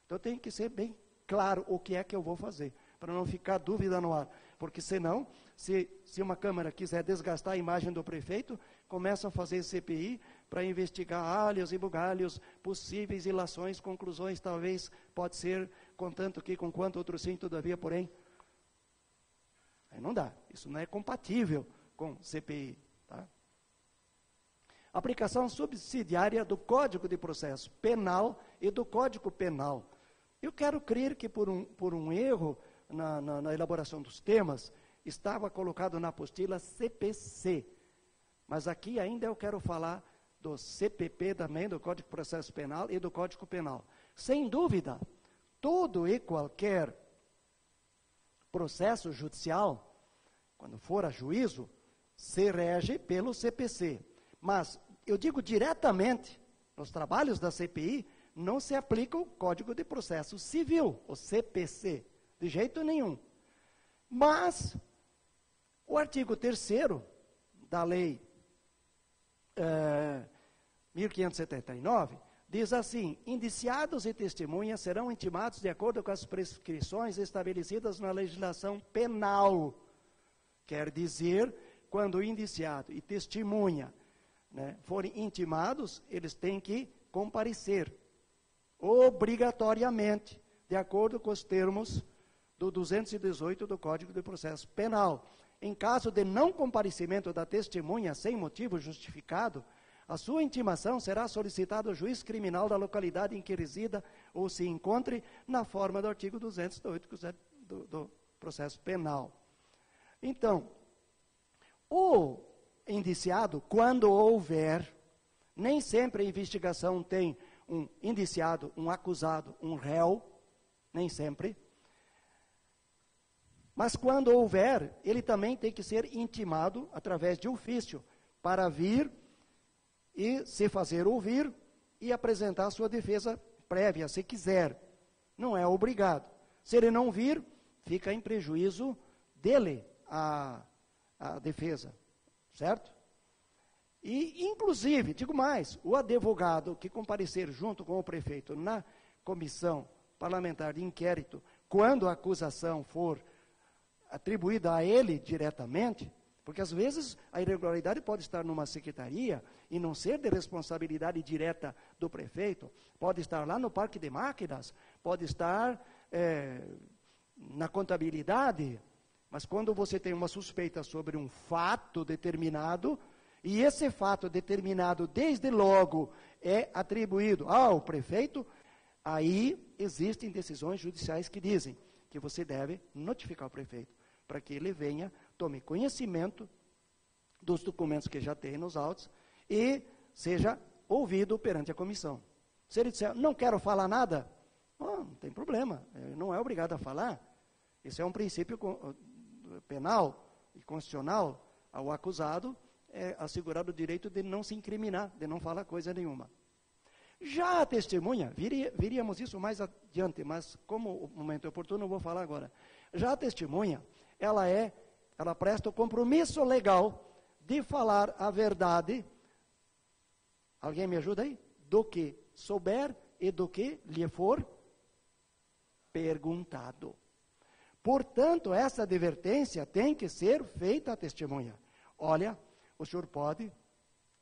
B: Então tem que ser bem claro o que é que eu vou fazer, para não ficar dúvida no ar. Porque senão, se uma Câmara quiser desgastar a imagem do prefeito, começa a fazer CPI para investigar alhos e bugalhos, possíveis ilações, conclusões, talvez, pode ser, contanto que, com quanto outro sim, todavia, porém. Aí não dá, isso não é compatível com CPI, tá? Aplicação subsidiária do Código de Processo Penal e do Código Penal. Eu quero crer que por um erro na elaboração dos temas, estava colocado na apostila CPC. Mas aqui ainda eu quero falar do CPP também, do Código de Processo Penal e do Código Penal. Sem dúvida, todo e qualquer processo judicial, quando for a juízo, se rege pelo CPC. Mas, eu digo diretamente, nos trabalhos da CPI, não se aplica o Código de Processo Civil, o CPC, de jeito nenhum. Mas, o artigo 3º da Lei 1579, diz assim: indiciados e testemunhas serão intimados de acordo com as prescrições estabelecidas na legislação penal. Quer dizer, quando o indiciado e testemunha, né, forem intimados, eles têm que comparecer, obrigatoriamente, de acordo com os termos do 218 do Código de Processo Penal. Em caso de não comparecimento da testemunha sem motivo justificado, a sua intimação será solicitada ao juiz criminal da localidade em que resida ou se encontre, na forma do artigo 208 do Processo Penal. Então, o indiciado, quando houver, nem sempre a investigação tem um indiciado, um acusado, um réu, nem sempre. Mas quando houver, ele também tem que ser intimado através de ofício, para vir e se fazer ouvir e apresentar sua defesa prévia, se quiser. Não é obrigado. Se ele não vir, fica em prejuízo dele a defesa, certo? E, inclusive, digo mais, o advogado que comparecer junto com o prefeito na comissão parlamentar de inquérito, quando a acusação for atribuída a ele diretamente, porque às vezes a irregularidade pode estar numa secretaria e não ser de responsabilidade direta do prefeito, pode estar lá no parque de máquinas, pode estar na contabilidade, mas quando você tem uma suspeita sobre um fato determinado, e esse fato determinado desde logo é atribuído ao prefeito, aí existem decisões judiciais que dizem que você deve notificar o prefeito, para que ele venha, tome conhecimento dos documentos que já tem nos autos e seja ouvido perante a comissão. Se ele disser, não quero falar nada, não tem problema, não é obrigado a falar. Esse é um princípio penal e constitucional. Ao acusado é assegurado o direito de não se incriminar, de não falar coisa nenhuma. Já a testemunha, viríamos isso mais adiante, mas como o momento é oportuno, eu vou falar agora. Já a testemunha, ela presta o compromisso legal de falar a verdade. Alguém me ajuda aí? Do que souber e do que lhe for perguntado. Portanto, essa advertência tem que ser feita à testemunha. Olha, o senhor pode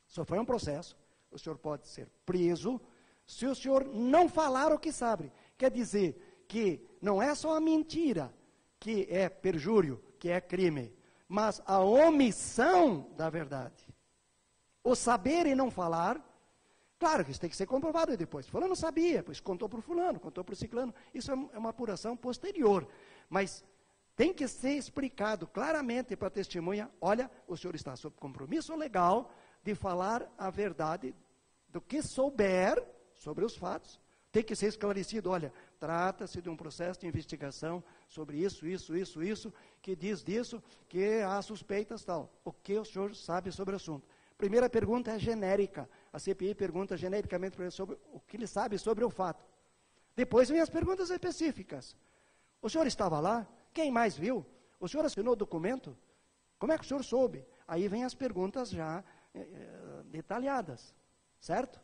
B: sofrer um processo, o senhor pode ser preso, se o senhor não falar o que sabe. Quer dizer que não é só a mentira que é perjúrio, que é crime, mas a omissão da verdade. O saber e não falar, claro que isso tem que ser comprovado depois. Fulano sabia, pois contou para o fulano, contou para o ciclano. Isso é uma apuração posterior. Mas tem que ser explicado claramente para a testemunha, olha, o senhor está sob compromisso legal de falar a verdade do que souber sobre os fatos. Tem que ser esclarecido, olha, trata-se de um processo de investigação sobre isso, que diz disso, que há suspeitas, tal. O que o senhor sabe sobre o assunto? Primeira pergunta é genérica. A CPI pergunta genericamente para ele sobre o que ele sabe sobre o fato. Depois vem as perguntas específicas. O senhor estava lá? Quem mais viu? O senhor assinou o documento? Como é que o senhor soube? Aí vem as perguntas já detalhadas, certo?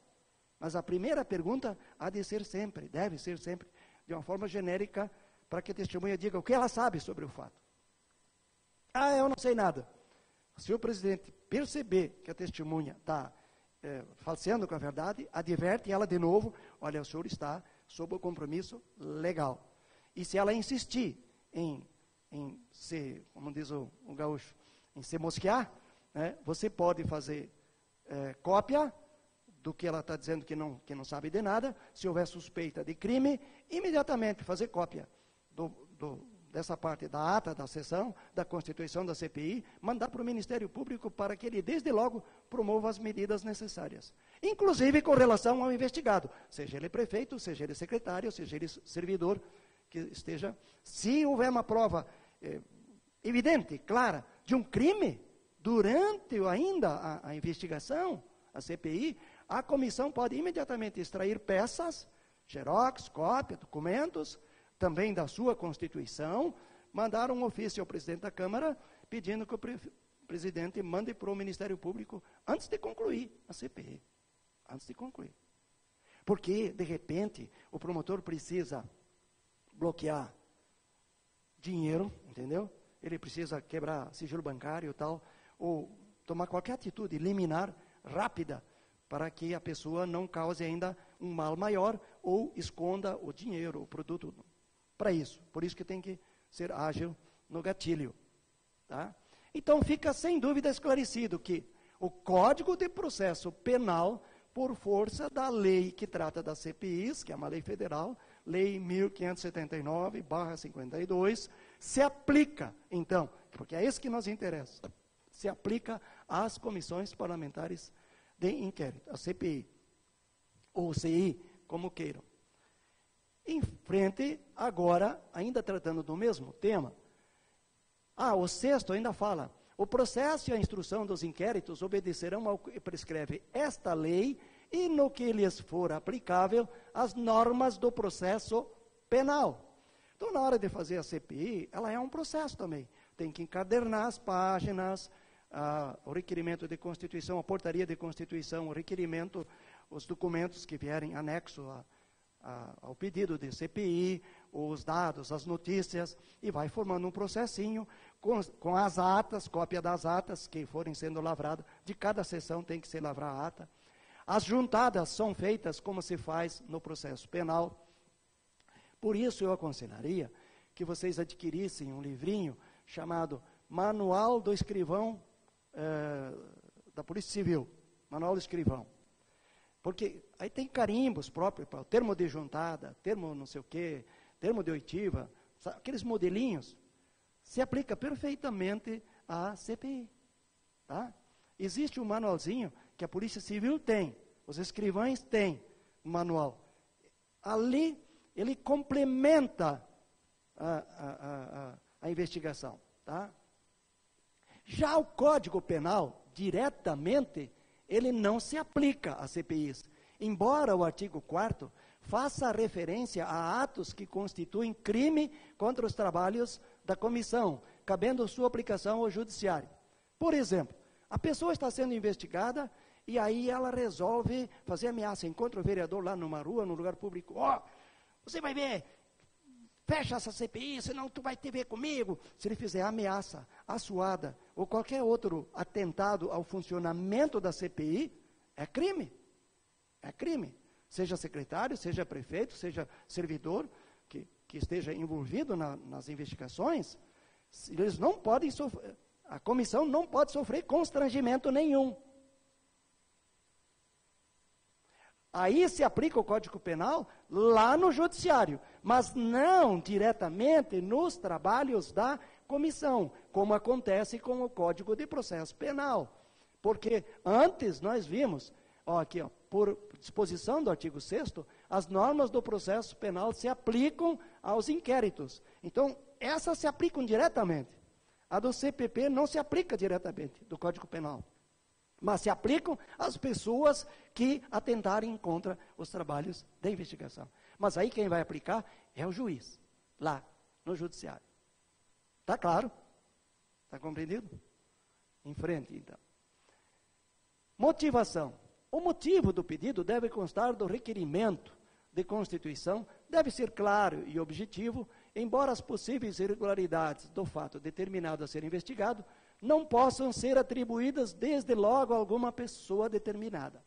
B: Mas a primeira pergunta há de ser sempre, deve ser sempre, de uma forma genérica, para que a testemunha diga o que ela sabe sobre o fato. Ah, eu não sei nada. Se o presidente perceber que a testemunha está falseando com a verdade, adverte ela de novo, olha, o senhor está sob o compromisso legal. E se ela insistir em se, como diz o gaúcho, em se mosquear, né, você pode fazer cópia do que ela está dizendo que não sabe de nada. Se houver suspeita de crime, imediatamente fazer cópia dessa parte da ata da sessão, da constituição da CPI, mandar para o Ministério Público para que ele, desde logo, promova as medidas necessárias. Inclusive com relação ao investigado, seja ele prefeito, seja ele secretário, seja ele servidor, que esteja, se houver uma prova evidente, clara, de um crime, durante ainda a investigação, a CPI, a comissão pode imediatamente extrair peças, xerox, cópia, documentos, também da sua Constituição, mandar um ofício ao presidente da Câmara, pedindo que o presidente mande para o Ministério Público, antes de concluir a CPI. Antes de concluir. Porque, de repente, o promotor precisa bloquear dinheiro, entendeu? Ele precisa quebrar sigilo bancário e tal, ou tomar qualquer atitude liminar, rápida, para que a pessoa não cause ainda um mal maior, ou esconda o dinheiro, o produto, para isso. Por isso que tem que ser ágil no gatilho. Tá? Então fica sem dúvida esclarecido que o Código de Processo Penal, por força da lei que trata das CPIs, que é uma lei federal, Lei 1579/52, se aplica, então, porque é isso que nos interessa, se aplica às comissões parlamentares de inquérito, a CPI, ou CI, como queiram. Em frente, agora, ainda tratando do mesmo tema, o sexto ainda fala, O processo e a instrução dos inquéritos obedecerão ao que prescreve esta lei e, no que lhes for aplicável, as normas do processo penal. Então, na hora de fazer a CPI, ela é um processo também. Tem que encadernar as páginas, o requerimento de constituição, a portaria de constituição, o requerimento, os documentos que vierem anexo ao pedido de CPI, os dados, as notícias, e vai formando um processinho com as atas, cópia das atas que forem sendo lavradas. De cada sessão tem que se lavrar a ata. As juntadas são feitas como se faz no processo penal. Por isso eu aconselharia que vocês adquirissem um livrinho chamado Manual do Escrivão da Polícia Civil, Manual do Escrivão. Porque aí tem carimbos próprios para o termo de juntada, termo não sei o quê, termo de oitiva, aqueles modelinhos, se aplica perfeitamente à CPI. Tá? Existe um manualzinho que a Polícia Civil tem, os escrivães têm um manual. Ali ele complementa a investigação. Tá? Já o Código Penal, diretamente, ele não se aplica a CPIs. Embora o artigo 4º faça referência a atos que constituem crime contra os trabalhos da comissão, cabendo sua aplicação ao judiciário. Por exemplo, a pessoa está sendo investigada e aí ela resolve fazer ameaça. Encontra o vereador lá numa rua, num lugar público. Você vai ver, fecha essa CPI, senão tu vai ter a ver comigo. Se ele fizer ameaça, assuada, ou qualquer outro atentado ao funcionamento da CPI, é crime. É crime. Seja secretário, seja prefeito, seja servidor que esteja envolvido nas investigações, eles não podem sofrer, a comissão não pode sofrer constrangimento nenhum. Aí se aplica o Código Penal lá no judiciário, mas não diretamente nos trabalhos da comissão, como acontece com o Código de Processo Penal. Porque antes nós vimos, por disposição do artigo 6º, as normas do processo penal se aplicam aos inquéritos. Então, essas se aplicam diretamente. A do CPP não se aplica diretamente, do Código Penal. Mas se aplicam às pessoas que atentarem contra os trabalhos da investigação. Mas aí quem vai aplicar é o juiz, lá no judiciário. Está claro? Está compreendido? Em frente, então. Motivação. O motivo do pedido deve constar do requerimento de constituição, deve ser claro e objetivo, embora as possíveis irregularidades do fato determinado a ser investigado não possam ser atribuídas desde logo a alguma pessoa determinada.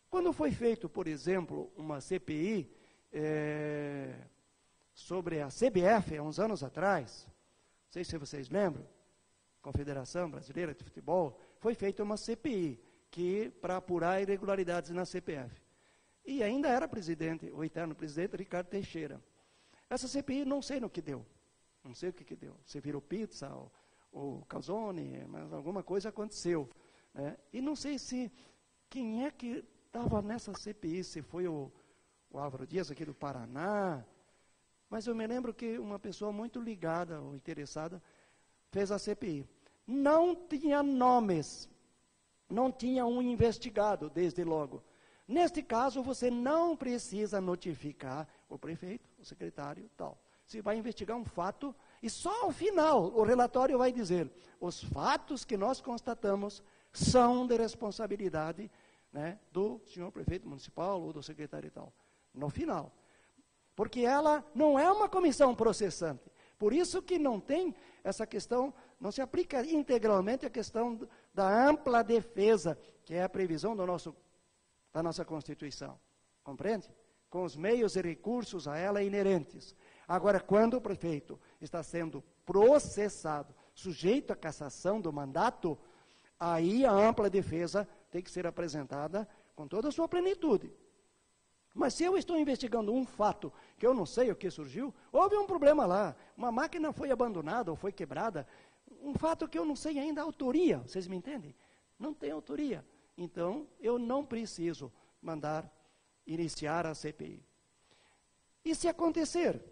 B: Quando foi feito, por exemplo, uma CPI sobre a CBF, há uns anos atrás, não sei se vocês lembram, Confederação Brasileira de Futebol, foi feita uma CPI para apurar irregularidades na CPF. E ainda era presidente, o eterno presidente, Ricardo Teixeira. Essa CPI não sei no que deu, não sei o que deu, se virou pizza ou calzone, mas alguma coisa aconteceu. Né? E não sei quem é que estava nessa CPI, se foi o Álvaro Dias aqui do Paraná, mas eu me lembro que uma pessoa muito ligada ou interessada fez a CPI. Não tinha nomes, não tinha um investigado desde logo. Neste caso, você não precisa notificar o prefeito, o secretário e tal. Você vai investigar um fato e só ao final o relatório vai dizer: os fatos que nós constatamos são de responsabilidade, né, do senhor prefeito municipal ou do secretário e tal. No final. Porque ela não é uma comissão processante. Por isso que não tem essa questão, não se aplica integralmente a questão da ampla defesa, que é a previsão da nossa Constituição. Compreende? Com os meios e recursos a ela inerentes. Agora, quando o prefeito está sendo processado, sujeito à cassação do mandato, aí a ampla defesa tem que ser apresentada com toda a sua plenitude. Mas se eu estou investigando um fato que eu não sei o que surgiu, houve um problema lá, uma máquina foi abandonada ou foi quebrada, um fato que eu não sei ainda a autoria, vocês me entendem? Não tem autoria. Então, eu não preciso mandar iniciar a CPI. E se acontecer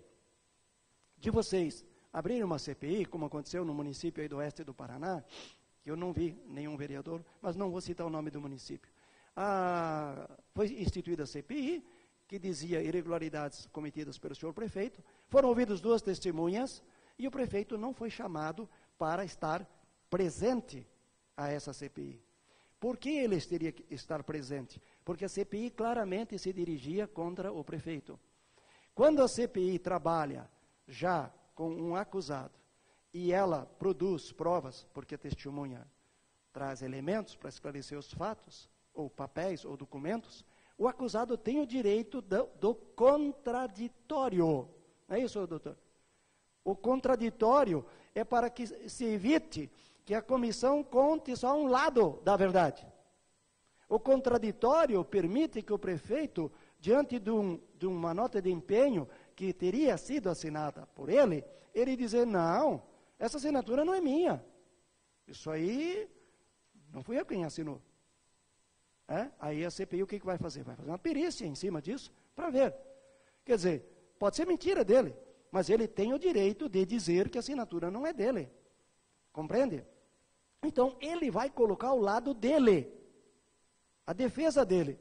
B: de vocês abrir uma CPI, como aconteceu no município aí do oeste do Paraná, que eu não vi nenhum vereador, mas não vou citar o nome do município. Foi instituída a CPI, que dizia irregularidades cometidas pelo senhor prefeito, foram ouvidas 2 testemunhas, e o prefeito não foi chamado para estar presente a essa CPI. Por que ele teria que estar presente? Porque a CPI claramente se dirigia contra o prefeito. Quando a CPI trabalha já com um acusado, e ela produz provas, porque a testemunha traz elementos para esclarecer os fatos, ou papéis, ou documentos, o acusado tem o direito do contraditório. Não é isso, doutor? O contraditório é para que se evite que a comissão conte só um lado da verdade. O contraditório permite que o prefeito, diante de uma nota de empenho que teria sido assinada por ele dizer, não, essa assinatura não é minha. Isso aí, não fui eu quem assinou. Aí a CPI o que vai fazer? Vai fazer uma perícia em cima disso, para ver. Quer dizer, pode ser mentira dele, mas ele tem o direito de dizer que a assinatura não é dele. Compreende? Então, ele vai colocar o lado dele, a defesa dele.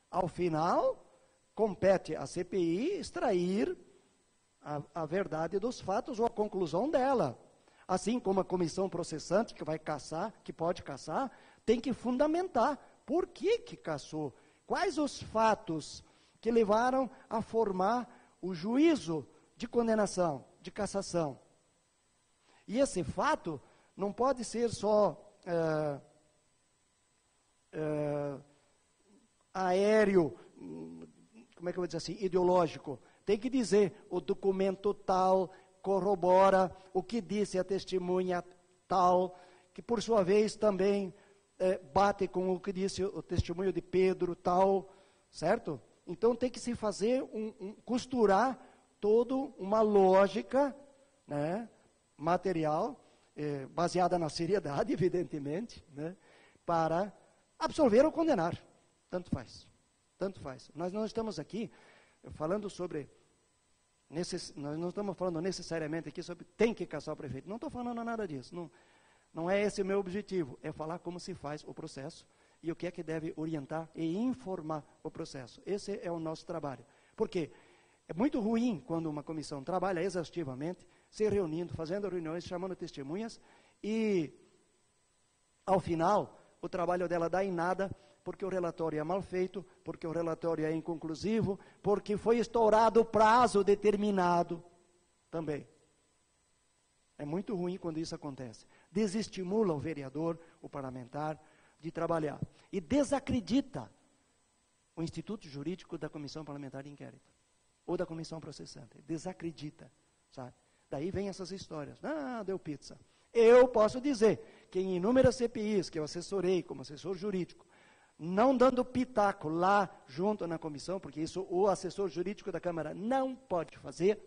B: Ao final, compete à CPI extrair a verdade dos fatos ou a conclusão dela. Assim como a comissão processante que vai cassar, que pode cassar, tem que fundamentar por que cassou. Quais os fatos que levaram a formar o juízo de condenação, de cassação. E esse fato não pode ser só aéreo, como é que eu vou dizer assim, ideológico. Tem que dizer, o documento tal corrobora o que disse a testemunha tal, que por sua vez também bate com o que disse o testemunho de Pedro tal, certo? Então tem que se fazer, costurar toda uma lógica, né, material, baseada na seriedade, evidentemente, né, para absolver ou condenar. Tanto faz, tanto faz. Nós não estamos aqui falando sobre, nós não estamos falando necessariamente aqui sobre tem que cassar o prefeito. Não estou falando nada disso. Não é esse o meu objetivo. É falar como se faz o processo e o que é que deve orientar e informar o processo. Esse é o nosso trabalho. Porque é muito ruim quando uma comissão trabalha exaustivamente, se reunindo, fazendo reuniões, chamando testemunhas e, ao final, o trabalho dela dá em nada, porque o relatório é mal feito, porque o relatório é inconclusivo, porque foi estourado o prazo determinado também. É muito ruim quando isso acontece. Desestimula o vereador, o parlamentar, de trabalhar. E desacredita o Instituto Jurídico da Comissão Parlamentar de Inquérito, ou da Comissão Processante. Desacredita, sabe? Daí vem essas histórias. Deu pizza. Eu posso dizer que em inúmeras CPIs que eu assessorei como assessor jurídico, não dando pitaco lá junto na comissão, porque isso o assessor jurídico da Câmara não pode fazer.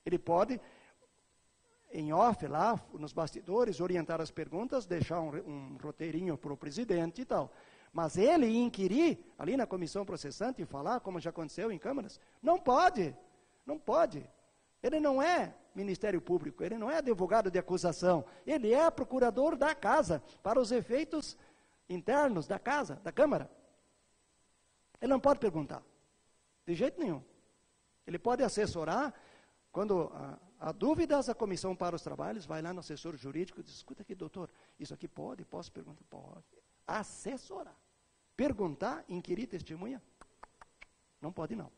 B: Ele pode, em off lá, nos bastidores, orientar as perguntas, deixar um roteirinho para o presidente e tal. Mas ele inquirir ali na comissão processante e falar, como já aconteceu em câmaras, não pode, não pode. Ele não é Ministério Público, ele não é advogado de acusação, ele é procurador da casa, para os efeitos internos da casa, da Câmara. Ele não pode perguntar, de jeito nenhum. Ele pode assessorar, quando há dúvidas, a comissão para os trabalhos, vai lá no assessor jurídico e diz, escuta aqui, doutor, isso aqui pode, posso perguntar? Pode. Assessorar. Perguntar, inquirir testemunha? Não pode não.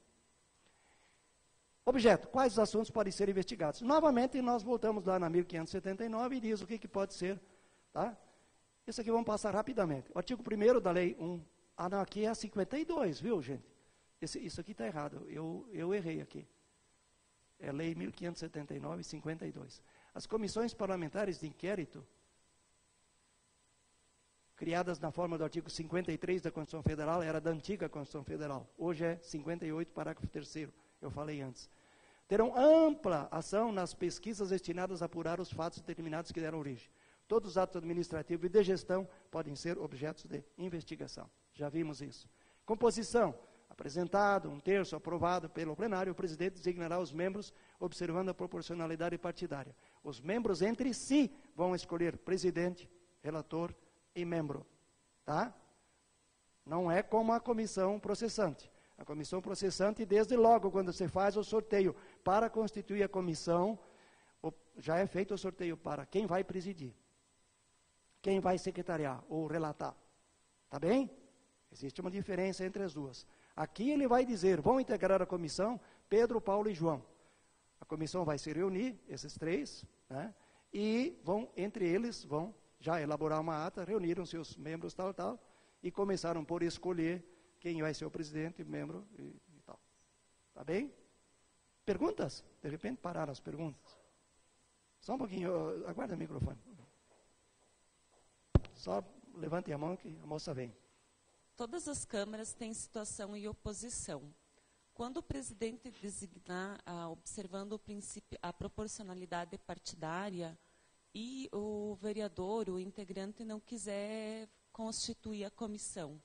B: Objeto, quais os assuntos podem ser investigados? Novamente, nós voltamos lá na 1579 e diz o que pode ser, tá? Isso aqui vamos passar rapidamente. O artigo 1º da lei 1, não, aqui é a 52, viu, gente? Isso aqui está errado, eu errei aqui. É a lei 1579, 52. As comissões parlamentares de inquérito, criadas na forma do artigo 53 da Constituição Federal, era da antiga Constituição Federal. Hoje é 58, parágrafo 3º, eu falei antes. Terão ampla ação nas pesquisas destinadas a apurar os fatos determinados que deram origem. Todos os atos administrativos e de gestão podem ser objetos de investigação. Já vimos isso. Composição apresentado, 1/3 aprovado pelo plenário, o presidente designará os membros observando a proporcionalidade partidária. Os membros entre si vão escolher presidente, relator e membro. Tá? Não é como a comissão processante. A comissão processante, desde logo, quando você faz o sorteio para constituir a comissão, já é feito o sorteio para quem vai presidir, quem vai secretariar ou relatar. Tá bem? Existe uma diferença entre as duas. Aqui ele vai dizer, vão integrar a comissão Pedro, Paulo e João. A comissão vai se reunir, esses 3, né? E entre eles, vão já elaborar uma ata, reuniram-se os membros, tal, e começaram por escolher quem vai ser o presidente, membro e tal. Tá bem? Perguntas? De repente pararam as perguntas. Só um pouquinho, aguarda o microfone. Só levante a mão que a moça vem.
F: Todas as câmaras têm situação e oposição. Quando o presidente designar, observando o princípio, a proporcionalidade partidária, e o vereador, o integrante, não quiser constituir a comissão?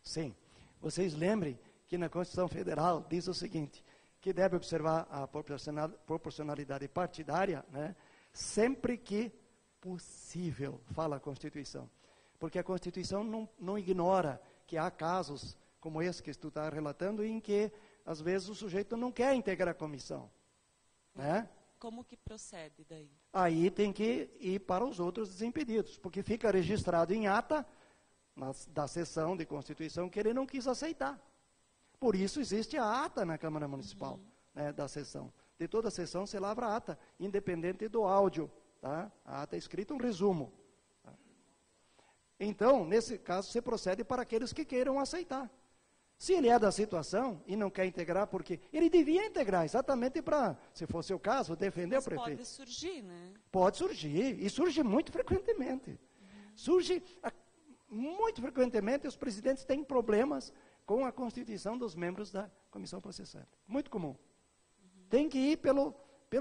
B: Sim. Vocês lembrem que na Constituição Federal diz o seguinte, que deve observar a proporcionalidade partidária, né, sempre que possível, fala a Constituição. Porque a Constituição não ignora que há casos como esse que tu está relatando, em que, às vezes, o sujeito não quer integrar a comissão. Né?
F: Como que procede daí?
B: Aí tem que ir para os outros desimpedidos, porque fica registrado em ata da sessão de Constituição que ele não quis aceitar. Por isso existe a ata na Câmara Municipal, né, da sessão. De toda a sessão se lavra a ata, independente do áudio. Tá? A ata é escrita um resumo. Tá? Então, nesse caso, você procede para aqueles que queiram aceitar. Se ele é da situação e não quer integrar, porque ele devia integrar exatamente para, se fosse o caso, defender o prefeito.
F: Pode surgir, né?
B: Pode surgir, e surge muito frequentemente. Surge muito frequentemente, os presidentes têm problemas com a constituição dos membros da comissão processante. Muito comum. Tem que ir pelo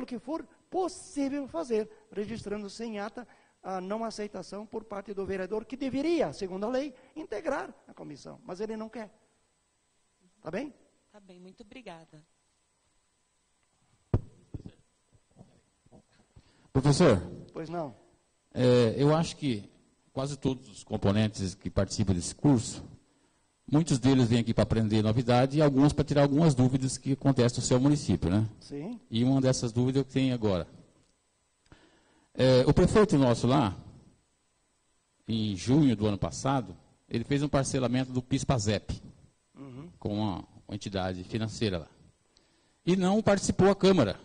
B: que for possível fazer, registrando-se em ata a não aceitação por parte do vereador, que deveria, segundo a lei, integrar a comissão, mas ele não quer. Tá bem?
F: Tá bem, muito obrigada.
C: Professor.
B: Pois não.
C: Eu acho que quase todos os componentes que participam desse curso, muitos deles vêm aqui para aprender novidade e alguns para tirar algumas dúvidas que acontecem no seu município, né?
B: Sim.
C: E uma dessas dúvidas eu tenho agora. O prefeito nosso lá, em junho do ano passado, ele fez um parcelamento do PIS/PASEP, com uma entidade financeira lá. E não participou a Câmara.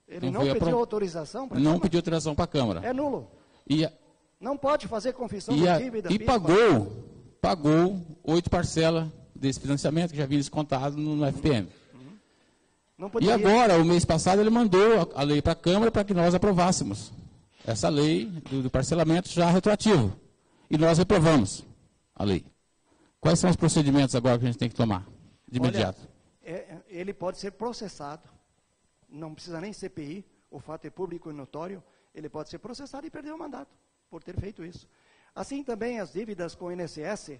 B: Ele não pediu autorização para a
C: Câmara? Não
B: Câmara?
C: pediu autorização para a Câmara.
B: É nulo. Não pode fazer confissão de dívida.
C: E pagou 8 parcelas desse financiamento, que já vinha descontado no FPM. E agora, o mês passado, ele mandou a lei para a Câmara para que nós aprovássemos essa lei do parcelamento já retroativo. E nós reprovamos a lei. Quais são os procedimentos agora que a gente tem que tomar de imediato?
B: Olha, ele pode ser processado, não precisa nem CPI, o fato é público e notório, ele pode ser processado e perder o mandato por ter feito isso. Assim também as dívidas com o INSS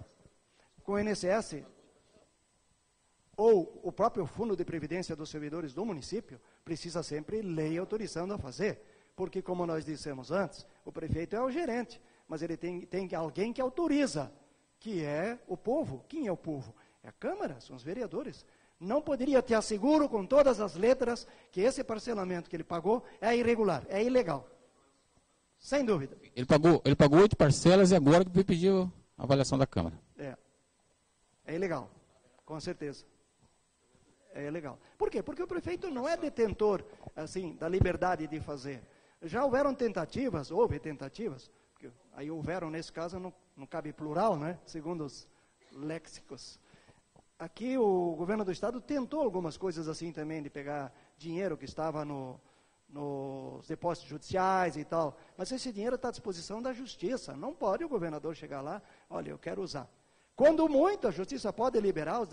B: ou o próprio Fundo de Previdência dos Servidores do município, precisa sempre lei autorizando a fazer, porque como nós dissemos antes, o prefeito é o gerente, mas ele tem alguém que autoriza, que é o povo. Quem é o povo? É a Câmara, são os vereadores. Não poderia, te asseguro com todas as letras, que esse parcelamento que ele pagou é irregular, é ilegal. Sem dúvida.
C: Ele pagou 8 parcelas e agora que pediu a avaliação da Câmara.
B: É ilegal, com certeza. É ilegal. Por quê? Porque o prefeito não é detentor, assim, da liberdade de fazer. Já houve tentativas, porque aí houveram, nesse caso, não cabe plural, né? Segundo os léxicos. Aqui o governo do estado tentou algumas coisas assim também, de pegar dinheiro que estava nos depósitos judiciais e tal, mas esse dinheiro está à disposição da justiça, não pode o governador chegar lá, olha, eu quero usar. Quando muito, a justiça pode liberar os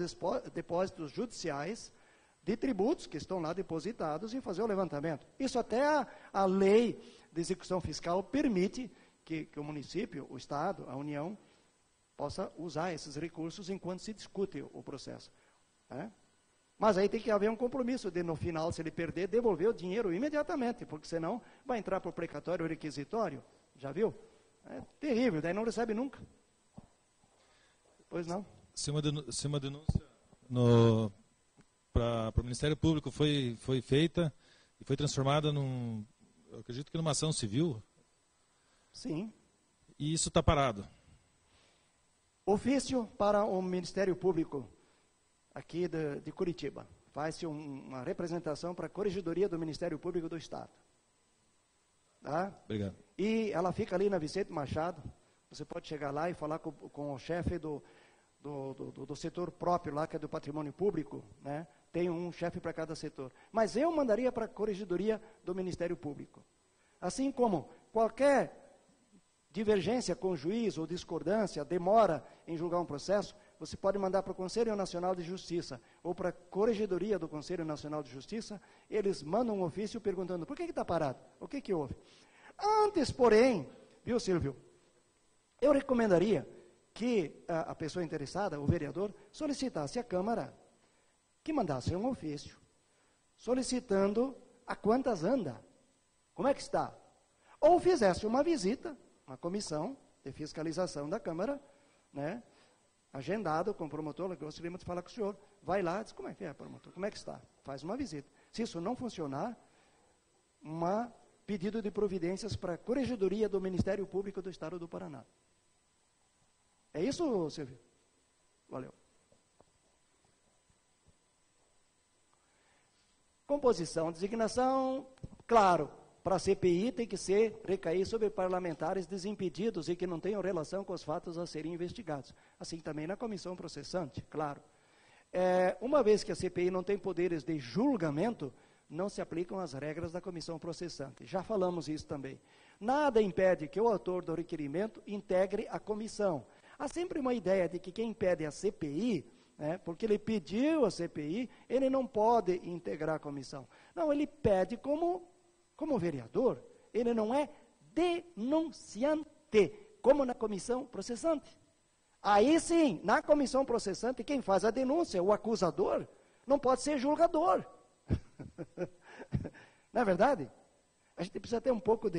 B: depósitos judiciais de tributos que estão lá depositados e fazer o levantamento. Isso até a lei de execução fiscal permite que o município, o estado, a União, possa usar esses recursos enquanto se discute o processo. Né? Mas aí tem que haver um compromisso de, no final, se ele perder, devolver o dinheiro imediatamente, porque senão vai entrar por precatório ou requisitório. Já viu? É terrível, daí não recebe nunca. Pois não.
D: Se uma denúncia para o Ministério Público foi feita e foi transformada eu acredito que numa ação civil.
B: Sim.
D: E isso está parado.
B: Ofício para o Ministério Público aqui de Curitiba. Faz-se uma representação para a Corregedoria do Ministério Público do Estado. Tá?
D: Obrigado.
B: E ela fica ali na Vicente Machado. Você pode chegar lá e falar com o chefe do setor próprio lá, que é do patrimônio público, né? Tem um chefe para cada setor. Mas eu mandaria para a Corregedoria do Ministério Público. Assim como qualquer divergência com o juiz ou discordância, demora em julgar um processo, você pode mandar para o Conselho Nacional de Justiça ou para a Corregedoria do Conselho Nacional de Justiça, eles mandam um ofício perguntando, por que está parado? O que houve? Antes, porém, viu, Silvio, eu recomendaria que a pessoa interessada, o vereador, solicitasse à Câmara que mandasse um ofício solicitando a quantas anda, como é que está, ou fizesse uma visita, uma comissão de fiscalização da Câmara, né, agendado com o promotor, eu gostaria de falar com o senhor, vai lá, diz, como é que é, promotor, como é que está, faz uma visita. Se isso não funcionar, pedido de providências para a Corregedoria do Ministério Público do Estado do Paraná. É isso, Silvio? Valeu. Composição, designação, claro, para a CPI tem que recair sobre parlamentares desimpedidos e que não tenham relação com os fatos a serem investigados. Assim também na comissão processante, claro. Uma vez que a CPI não tem poderes de julgamento, não se aplicam as regras da comissão processante. Já falamos isso também. Nada impede que o autor do requerimento integre a comissão. Há sempre uma ideia de que quem pede a CPI, porque ele pediu a CPI, ele não pode integrar a comissão. Não, ele pede como vereador, ele não é denunciante, como na comissão processante. Aí sim, na comissão processante, quem faz a denúncia, o acusador, não pode ser julgador. Não é verdade? A gente precisa ter um pouco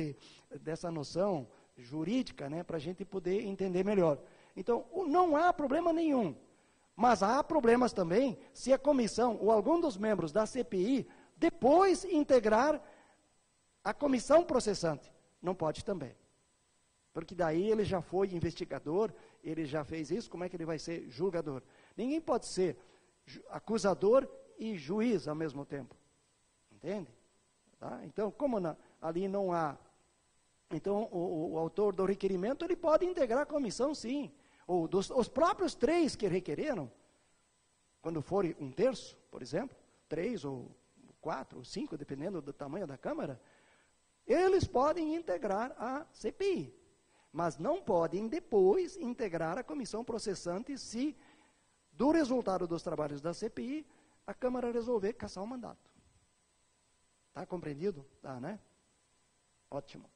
B: dessa noção jurídica, para a gente poder entender melhor. Então, não há problema nenhum, mas há problemas também se a comissão ou algum dos membros da CPI depois integrar a comissão processante. Não pode também. Porque daí ele já foi investigador, ele já fez isso, como é que ele vai ser julgador? Ninguém pode ser acusador e juiz ao mesmo tempo. Entende? Tá? Então, como ali não há... Então, o autor do requerimento, ele pode integrar a comissão, sim. Ou os próprios 3 que requereram, quando for 1/3, por exemplo, 3 ou 4 ou 5, dependendo do tamanho da Câmara, eles podem integrar a CPI, mas não podem depois integrar a comissão processante se, do resultado dos trabalhos da CPI, a Câmara resolver cassar o mandato. Está compreendido? Tá, né? Ótimo.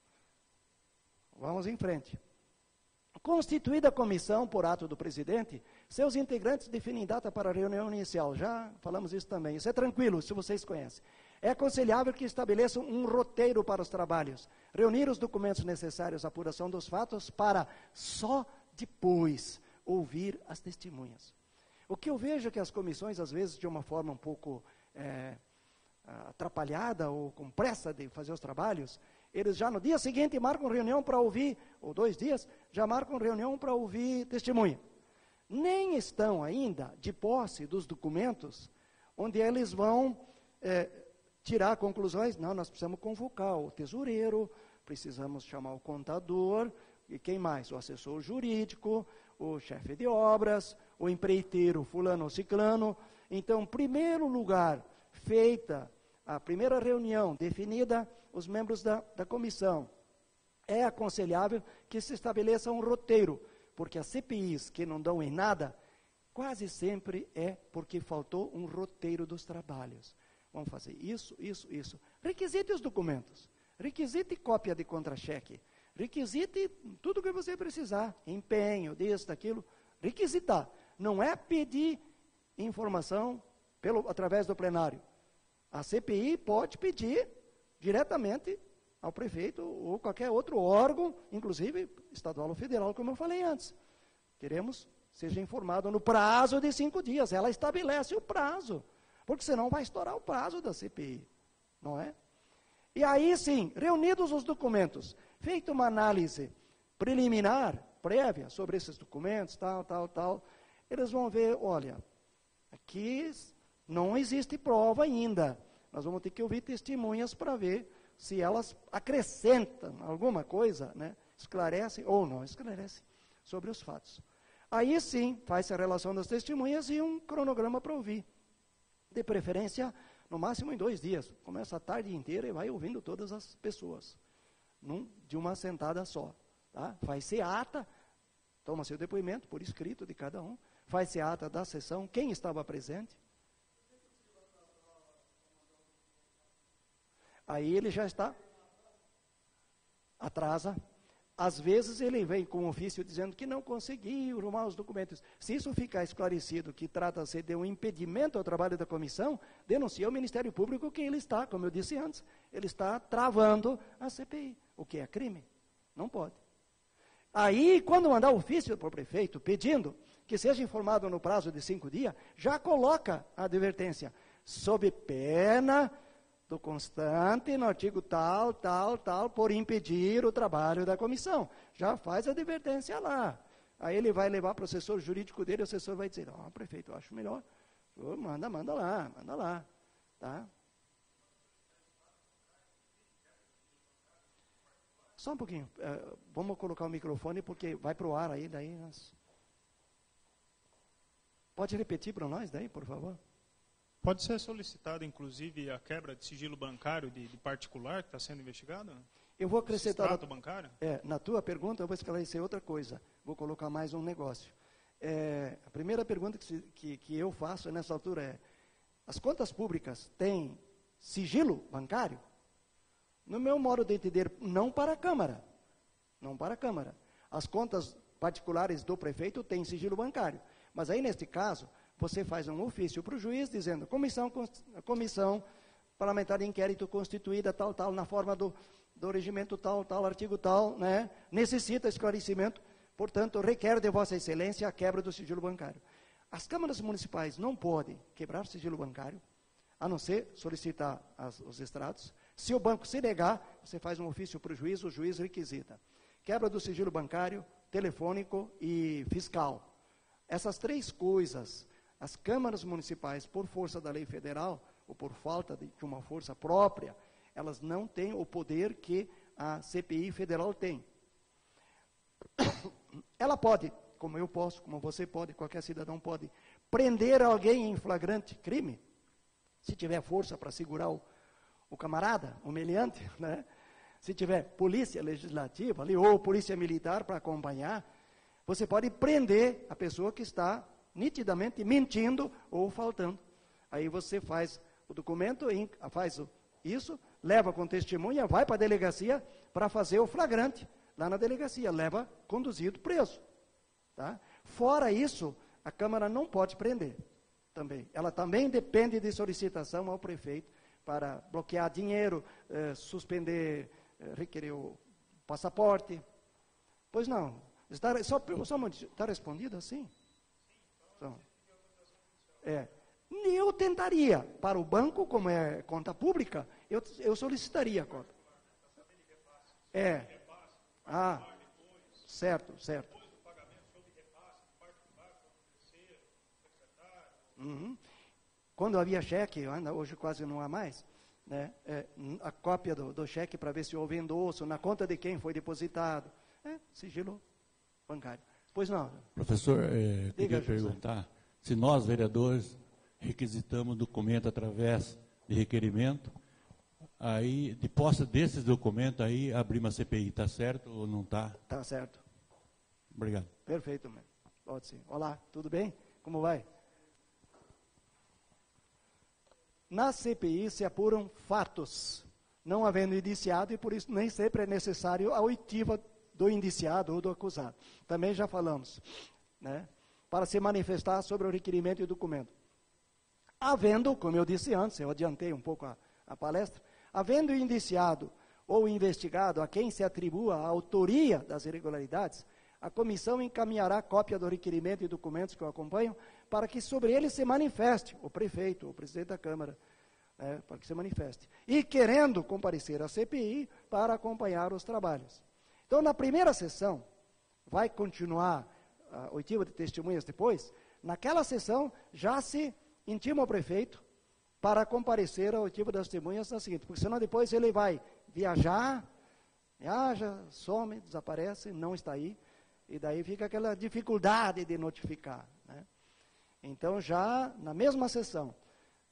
B: Vamos em frente. Constituída a comissão por ato do presidente, seus integrantes definem data para a reunião inicial. Já falamos isso também. Isso é tranquilo, se vocês conhecem. É aconselhável que estabeleçam um roteiro para os trabalhos, reunir os documentos necessários à apuração dos fatos para só depois ouvir as testemunhas. O que eu vejo é que as comissões, às vezes, de uma forma um pouco atrapalhada ou com pressa de fazer os trabalhos, eles já no dia seguinte marcam reunião para ouvir, ou 2 dias, já marcam reunião para ouvir testemunha. Nem estão ainda de posse dos documentos, onde eles vão tirar conclusões. Não, nós precisamos convocar o tesoureiro, precisamos chamar o contador, e quem mais? O assessor jurídico, o chefe de obras, o empreiteiro fulano ou ciclano. Então, em primeiro lugar, feita a primeira reunião, definida os membros da comissão, é aconselhável que se estabeleça um roteiro, porque as CPIs que não dão em nada, quase sempre é porque faltou um roteiro dos trabalhos. Vamos fazer isso, isso, isso. Requisite os documentos, requisite cópia de contra-cheque, Requisite tudo o que você precisar, empenho, disso, daquilo, requisitar. Não é pedir informação através do plenário. A CPI pode pedir diretamente ao prefeito ou qualquer outro órgão, inclusive estadual ou federal, como eu falei antes. Queremos que seja informado no prazo de 5 dias. Ela estabelece o prazo, porque senão vai estourar o prazo da CPI, não é? E aí sim, reunidos os documentos, feita uma análise preliminar, prévia, sobre esses documentos, tal, eles vão ver, olha, aqui não existe prova ainda. Nós vamos ter que ouvir testemunhas para ver se elas acrescentam alguma coisa, né, esclarecem ou não esclarecem sobre os fatos. Aí sim, faz a relação das testemunhas e um cronograma para ouvir. De preferência, no máximo em 2 dias. Começa a tarde inteira e vai ouvindo todas as pessoas, de uma sentada só. Tá? Faz-se ata, toma-se o depoimento por escrito de cada um, faz-se ata da sessão, quem estava presente. Aí ele já está, atrasa. Às vezes ele vem com um ofício dizendo que não conseguiu arrumar os documentos. Se isso ficar esclarecido que trata-se de um impedimento ao trabalho da comissão, denuncia ao Ministério Público que ele está, como eu disse antes, ele está travando a CPI, o que é crime. Não pode. Aí, quando mandar ofício para o prefeito pedindo que seja informado no prazo de 5 dias, já coloca a advertência, sob pena do constante no artigo tal, por impedir o trabalho da comissão. Já faz a advertência lá. Aí ele vai levar para o assessor jurídico dele, o assessor vai dizer, prefeito, eu acho melhor, manda lá. Tá? Só um pouquinho, vamos colocar o microfone, porque vai para o ar aí, daí nós... Pode repetir para nós daí, por favor?
G: Pode ser solicitada, inclusive, a quebra de sigilo bancário de particular que está sendo investigado?
B: Eu vou acrescentar...
G: Extrato bancário?
B: Na tua pergunta, eu vou esclarecer outra coisa. Vou colocar mais um negócio. A primeira pergunta que eu faço nessa altura é, as contas públicas têm sigilo bancário? No meu modo de entender, não para a Câmara. Não para a Câmara. As contas particulares do prefeito têm sigilo bancário. Mas aí, neste caso... Você faz um ofício para o juiz dizendo, comissão parlamentar de inquérito constituída tal, na forma do regimento tal, artigo tal, né? Necessita esclarecimento, portanto, requer de Vossa Excelência a quebra do sigilo bancário. As câmaras municipais não podem quebrar sigilo bancário, a não ser solicitar os extratos. Se o banco se negar, você faz um ofício para o juiz requisita. Quebra do sigilo bancário, telefônico e fiscal. Essas 3 coisas... As câmaras municipais, por força da lei federal, ou por falta de uma força própria, elas não têm o poder que a CPI federal tem. Ela pode, como eu posso, como você pode, qualquer cidadão pode, prender alguém em flagrante crime, se tiver força para segurar o camarada, o meliante, né? Se tiver polícia legislativa ali, ou polícia militar para acompanhar, você pode prender a pessoa que está nitidamente mentindo ou faltando. Aí você faz o documento, faz isso, leva com testemunha, vai para a delegacia para fazer o flagrante. Lá na delegacia, leva conduzido preso. Tá? Fora isso, a Câmara não pode prender também. Ela também depende de solicitação ao prefeito para bloquear dinheiro, suspender, requerer o passaporte. Pois não. Está respondido assim? Então, eu tentaria, para o banco, como é conta pública, eu solicitaria a conta. Certo. Quando havia cheque, hoje quase não há mais, né, a cópia do cheque para ver se houve endosso, na conta de quem foi depositado. Sigilo bancário. Pois não.
H: Professor, queria perguntar se nós, vereadores, requisitamos documento através de requerimento, aí, de posse desses documentos, aí abrimos a CPI, está certo ou não está?
B: Está certo.
H: Obrigado.
B: Perfeito, mesmo. Pode sim. Olá, tudo bem? Como vai? Na CPI se apuram fatos. não havendo indiciado, e por isso nem sempre é necessário a oitiva do indiciado ou do acusado. Também já falamos, né? Para se manifestar sobre o requerimento e documento. Havendo, como eu disse antes, eu adiantei um pouco a palestra, havendo indiciado ou investigado a quem se atribua a autoria das irregularidades, a comissão encaminhará cópia do requerimento e documentos que o acompanham, para que sobre ele se manifeste o prefeito, o presidente da Câmara, para que se manifeste. E querendo comparecer à CPI para acompanhar os trabalhos. Então, na primeira sessão, vai continuar a oitiva de testemunhas depois, naquela sessão já se intima o prefeito para comparecer à oitiva das testemunhas na seguinte, porque senão depois ele vai viaja, some, desaparece, não está aí, e daí fica aquela dificuldade de notificar, né? Então, já na mesma sessão,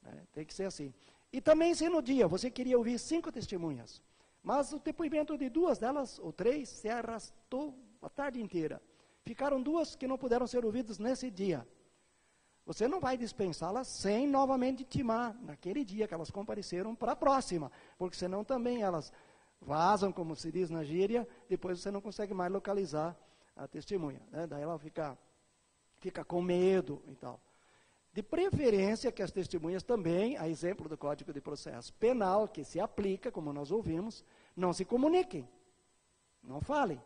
B: né, tem que ser assim. E também, se no dia você queria ouvir 5 testemunhas, mas o depoimento de 2 delas, ou 3, se arrastou a tarde inteira. Ficaram 2 que não puderam ser ouvidas nesse dia. Você não vai dispensá-las sem novamente intimar, naquele dia que elas compareceram, para a próxima, porque senão também elas vazam, como se diz na gíria, depois você não consegue mais localizar a testemunha, né? Daí ela fica com medo e tal. De preferência que as testemunhas também, a exemplo do Código de Processo Penal, que se aplica, como nós ouvimos, não se comuniquem, não falem.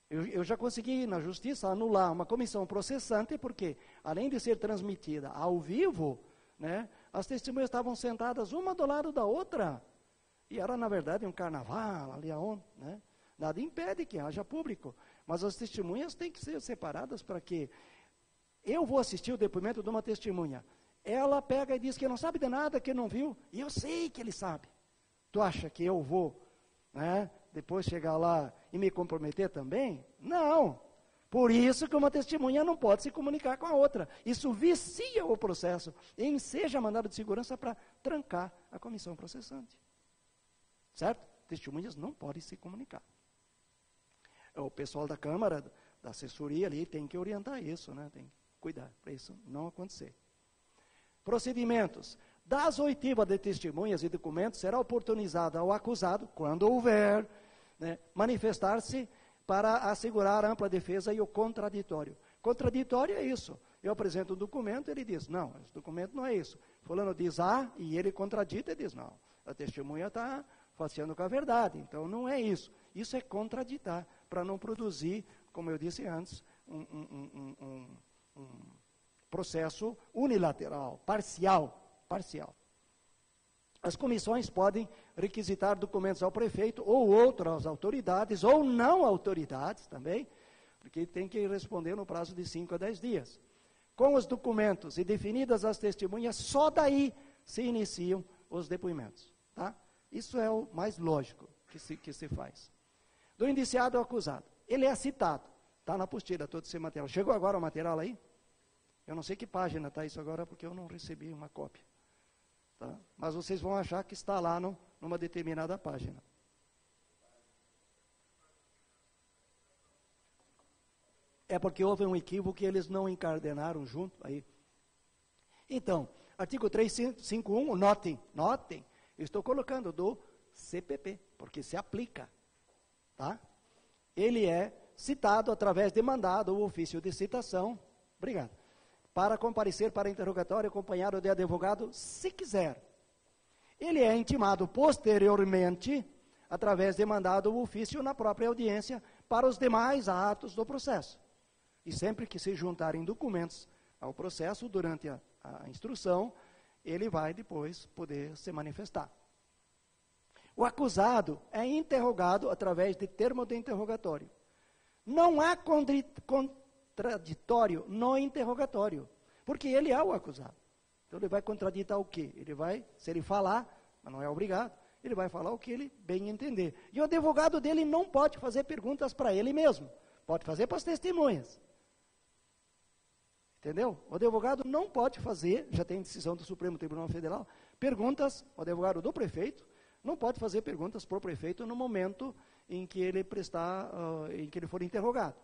B: Eu já consegui, na justiça, anular uma comissão processante, porque, além de ser transmitida ao vivo, né, as testemunhas estavam sentadas uma do lado da outra, e era, na verdade, um carnaval ali aonde, né? Nada impede que haja público, mas as testemunhas têm que ser separadas para que eu vou assistir o depoimento de uma testemunha. Ela pega e diz que não sabe de nada, que não viu, e eu sei que ele sabe. Tu acha que eu vou, né, depois chegar lá e me comprometer também? Não. Por isso que uma testemunha não pode se comunicar com a outra. Isso vicia o processo e enseja mandado de segurança para trancar a comissão processante. Certo? Testemunhas não podem se comunicar. O pessoal da Câmara, da assessoria ali, tem que orientar isso, né? Tem que cuidar para isso não acontecer. Procedimentos. Das oitivas de testemunhas e documentos, será oportunizado ao acusado, quando houver, né, manifestar-se para assegurar a ampla defesa e o contraditório. Contraditório é isso. Eu apresento um documento, ele diz, não, esse documento não é isso. Fulano diz A e ele contradita e diz, não, a testemunha está faceando com a verdade, então não é isso. Isso é contraditar, para não produzir, como eu disse antes, um processo unilateral, parcial. As comissões podem requisitar documentos ao prefeito ou outras autoridades, ou não autoridades também, porque tem que responder no prazo de 5 a 10 dias. Com os documentos e definidas as testemunhas, só daí se iniciam os depoimentos. Tá? Isso é o mais lógico que se faz. Do indiciado ao acusado. Ele é citado. Está na apostila todo esse material. Chegou agora o material aí? Eu não sei que página está isso agora, porque eu não recebi uma cópia. Tá? Mas vocês vão achar que está lá numa determinada página. É porque houve um equívoco que eles não encadernaram junto aí. Então, artigo 351, notem, eu estou colocando do CPP, porque se aplica. Tá? Ele é citado através de mandado ou ofício de citação, obrigado, para comparecer para interrogatório acompanhado de advogado, se quiser. Ele é intimado posteriormente, através de mandado ou ofício na própria audiência, para os demais atos do processo. E sempre que se juntarem documentos ao processo, durante a instrução, ele vai depois poder se manifestar. O acusado é interrogado através de termo de interrogatório. Não há contraditório no interrogatório, porque ele é o acusado. Então ele vai contraditar o quê? Ele vai, se ele falar, mas não é obrigado, ele vai falar o que ele bem entender. E o advogado dele não pode fazer perguntas para ele mesmo, pode fazer para as testemunhas. Entendeu? O advogado não pode fazer, já tem decisão do Supremo Tribunal Federal, perguntas, o advogado do prefeito não pode fazer perguntas para o prefeito no momento em que ele em que ele for interrogado.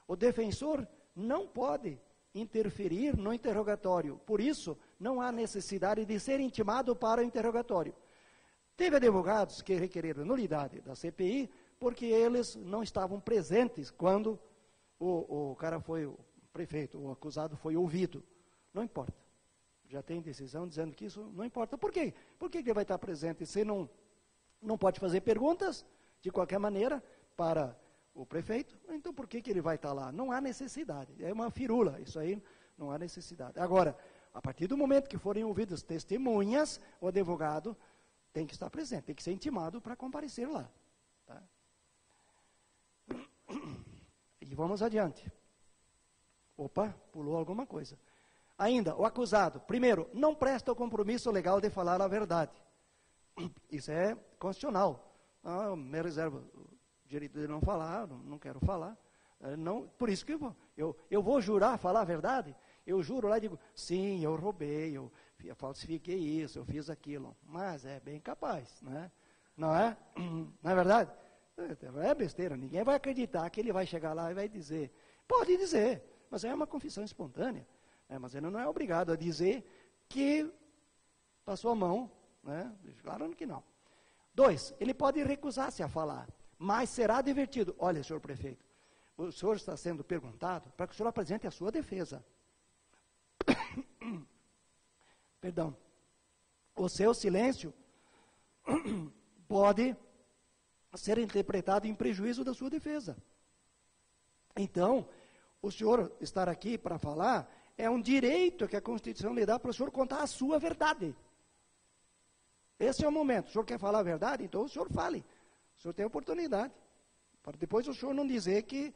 B: O defensor não pode interferir no interrogatório, por isso não há necessidade de ser intimado para o interrogatório. Teve advogados que requereram nulidade da CPI porque eles não estavam presentes quando o cara foi, o prefeito, o acusado foi ouvido. Não importa. Já tem decisão dizendo que isso não importa. Por quê? Por que ele vai estar presente se não pode fazer perguntas, de qualquer maneira, para o prefeito? Então, por que ele vai estar lá? Não há necessidade. É uma firula, isso aí não há necessidade. Agora, a partir do momento que forem ouvidas testemunhas, o advogado tem que estar presente, tem que ser intimado para comparecer lá. Tá? E vamos adiante. Opa, pulou alguma coisa. Ainda, o acusado, primeiro, não presta o compromisso legal de falar a verdade. Isso é constitucional. Me reservo o direito de não falar, não quero falar. Por isso que eu vou jurar falar a verdade. Eu juro lá e digo, sim, eu roubei, eu falsifiquei isso, eu fiz aquilo. Mas é bem capaz, né? Não é? Não é verdade? É besteira, ninguém vai acreditar que ele vai chegar lá e vai dizer. Pode dizer, mas é uma confissão espontânea. Mas ele não é obrigado a dizer que passou a mão, né? Claro que não. 2, ele pode recusar-se a falar, mas será advertido. Olha, senhor prefeito, o senhor está sendo perguntado para que o senhor apresente a sua defesa. Perdão. O seu silêncio pode ser interpretado em prejuízo da sua defesa. Então, o senhor estar aqui para falar é um direito que a Constituição lhe dá para o senhor contar a sua verdade. Esse é o momento. O senhor quer falar a verdade? Então o senhor fale. O senhor tem oportunidade. Para depois o senhor não dizer que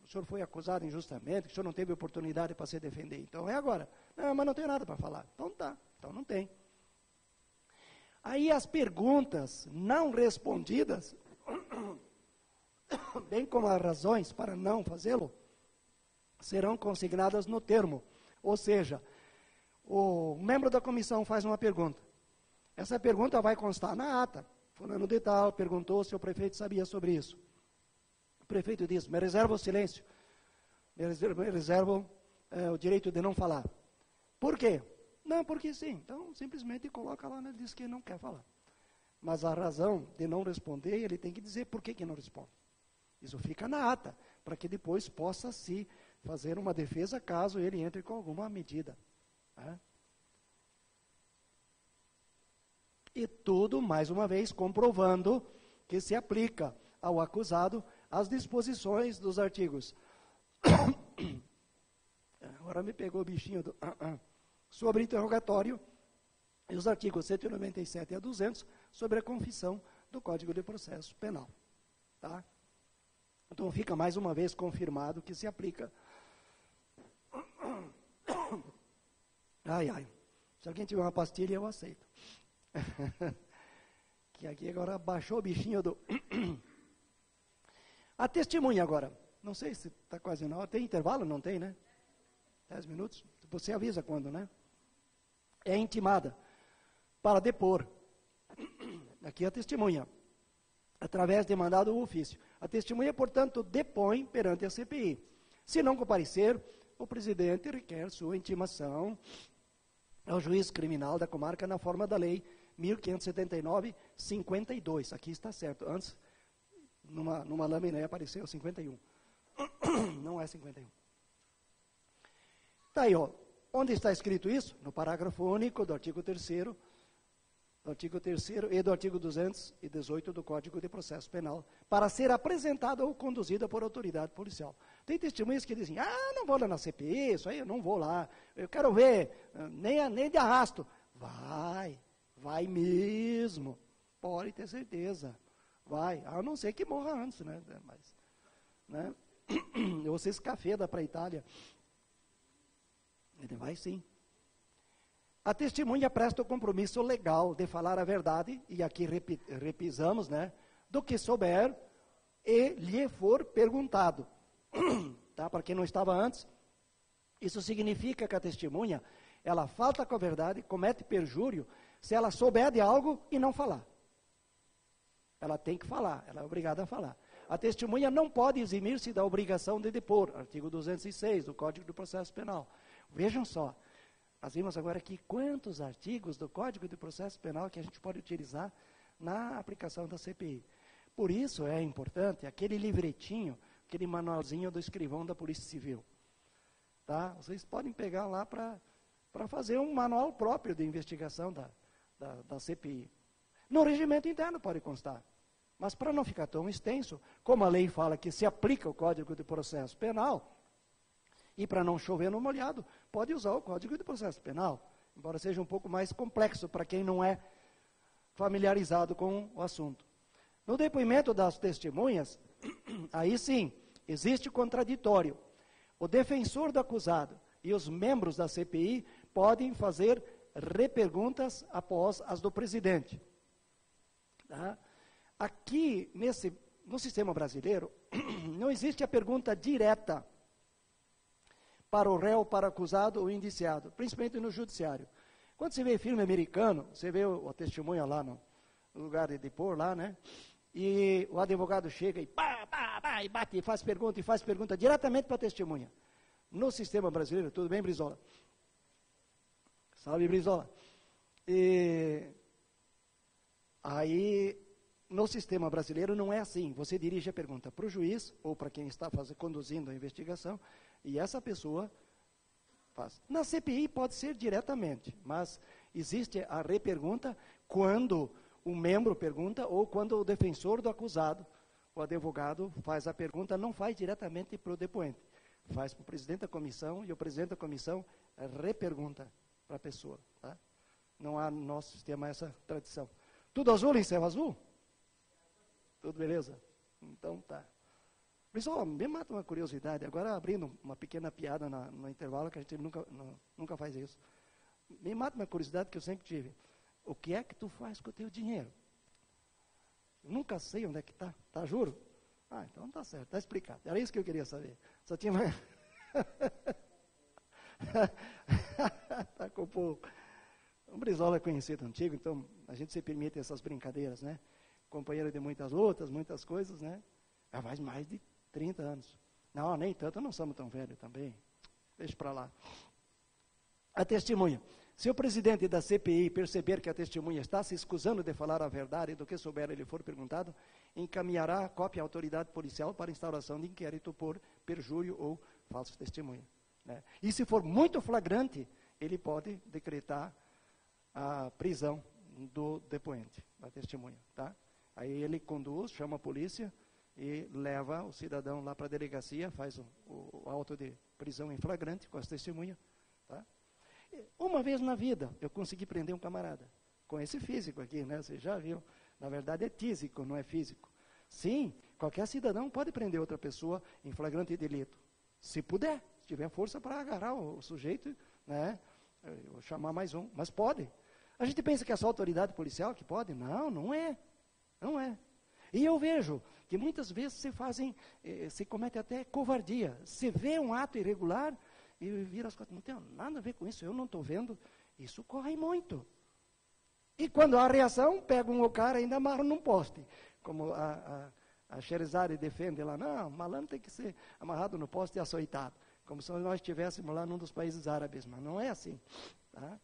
B: o senhor foi acusado injustamente, que o senhor não teve oportunidade para se defender. Então é agora. Não, mas não tenho nada para falar. Então tá. Então não tem. Aí as perguntas não respondidas, bem como as razões para não fazê-lo, serão consignadas no termo. Ou seja, o membro da comissão faz uma pergunta. Essa pergunta vai constar na ata. Fulano de tal perguntou se o prefeito sabia sobre isso. O prefeito diz, me reservo o silêncio. Me reservo o direito de não falar. Por quê? Não, porque sim. Então, simplesmente coloca lá, ele diz que não quer falar. Mas a razão de não responder, ele tem que dizer por que não responde. Isso fica na ata, para que depois possa se fazer uma defesa caso ele entre com alguma medida. Né? E tudo, mais uma vez, comprovando que se aplica ao acusado as disposições dos artigos. Agora me pegou o bichinho sobre interrogatório e os artigos 197 a 200 sobre a confissão do Código de Processo Penal. Tá? Então fica mais uma vez confirmado que se aplica. Ai. Se alguém tiver uma pastilha, eu aceito. Que aqui agora baixou o bichinho do... A testemunha agora. Não sei se está quase na hora. Tem intervalo? Não tem, né? 10 minutos? Você avisa quando, né? É intimada para depor. Aqui a testemunha. Através de mandado ou ofício. A testemunha, portanto, depõe perante a CPI. Se não comparecer, o presidente requer sua intimação ao juiz criminal da comarca na forma da lei 1579/52. Aqui está certo. Antes, numa lâmina aí apareceu 51. Não é 51. Está aí, ó. Onde está escrito isso? No parágrafo único do artigo 3º, e do artigo 218 do Código de Processo Penal, para ser apresentada ou conduzida por autoridade policial. Tem testemunhas que dizem, não vou lá na CPI, isso aí eu não vou lá, eu quero ver, nem de arrasto. Vai mesmo, pode ter certeza, vai, a não ser que morra antes, né? Mas, né? Ou se escafeda para a Itália. Ele vai sim. A testemunha presta o compromisso legal de falar a verdade, e aqui repisamos, né? Do que souber e lhe for perguntado. Tá? Para quem não estava antes, isso significa que a testemunha, ela falta com a verdade, comete perjúrio, se ela souber de algo e não falar. Ela tem que falar, ela é obrigada a falar. A testemunha não pode eximir-se da obrigação de depor, artigo 206 do Código do Processo Penal. Vejam só, Nós vimos agora aqui quantos artigos do Código de Processo Penal que a gente pode utilizar na aplicação da CPI. Por isso é importante aquele livretinho, aquele manualzinho do escrivão da Polícia Civil. Tá? Vocês podem pegar lá para fazer um manual próprio de investigação da CPI. No regimento interno pode constar. Mas para não ficar tão extenso, como a lei fala que se aplica o Código de Processo Penal, e para não chover no molhado, pode usar o Código de Processo Penal, embora seja um pouco mais complexo para quem não é familiarizado com o assunto. No depoimento das testemunhas, aí sim, existe contraditório. O defensor do acusado e os membros da CPI podem fazer reperguntas após as do presidente. Tá? Aqui, no sistema brasileiro, não existe a pergunta direta para o réu, para o acusado ou indiciado, principalmente no judiciário. Quando você vê filme americano, você vê a testemunha lá no lugar de depor, lá, né? E o advogado chega e e bate, e faz pergunta diretamente para a testemunha. No sistema brasileiro, tudo bem, Brizola? Salve, Brizola. E aí, no sistema brasileiro não é assim. Você dirige a pergunta para o juiz ou para quem está conduzindo a investigação e essa pessoa faz. Na CPI pode ser diretamente, mas existe a repergunta quando o membro pergunta ou quando o defensor do acusado, o advogado, faz a pergunta, não faz diretamente para o depoente, faz para o presidente da comissão e o presidente da comissão repergunta para a pessoa. Tá? Não há no nosso sistema essa tradição. Tudo azul em céu azul? Tudo beleza? Então tá. Pessoal, me mata uma curiosidade, agora abrindo uma pequena piada no intervalo, que a gente nunca faz isso. Me mata uma curiosidade que eu sempre tive. O que é que tu faz com o teu dinheiro? Eu nunca sei onde é que está, tá, juro? Ah, então tá certo, tá explicado. Era isso que eu queria saber. Só tinha mais... tá com o povo. O Brizola é conhecido antigo, então a gente se permite essas brincadeiras, né? Companheiro de muitas lutas, muitas coisas, né? Já faz mais de 30 anos. Não, nem tanto, não somos tão velhos também. Deixa para lá. A testemunha. Se o presidente da CPI perceber que a testemunha está se escusando de falar a verdade do que souber ele for perguntado, encaminhará a cópia à autoridade policial para instauração de inquérito por perjúrio ou falso testemunha. Né? E se for muito flagrante, ele pode decretar a prisão do depoente, da testemunha. Tá? Aí ele conduz, chama a polícia e leva o cidadão lá para a delegacia, faz o auto de prisão em flagrante com as testemunhas. Tá? Uma vez na vida, eu consegui prender um camarada, com esse físico aqui, né? Você já viu. Na verdade é tísico, não é físico. Sim, qualquer cidadão pode prender outra pessoa em flagrante delito. Se puder, se tiver força para agarrar o sujeito, né? Eu chamar mais um, mas pode. A gente pensa que é só a autoridade policial que pode? Não, não é. Não é. E eu vejo que muitas vezes se comete até covardia. Se vê um ato irregular e vira as costas, não tem nada a ver com isso, eu não estou vendo. Isso corre muito. E quando há reação, pegam o cara e ainda amarram num poste. Como a Sherazade defende lá, não, malandro tem que ser amarrado no poste e açoitado. Como se nós estivéssemos lá num dos países árabes, mas não é assim. Tá?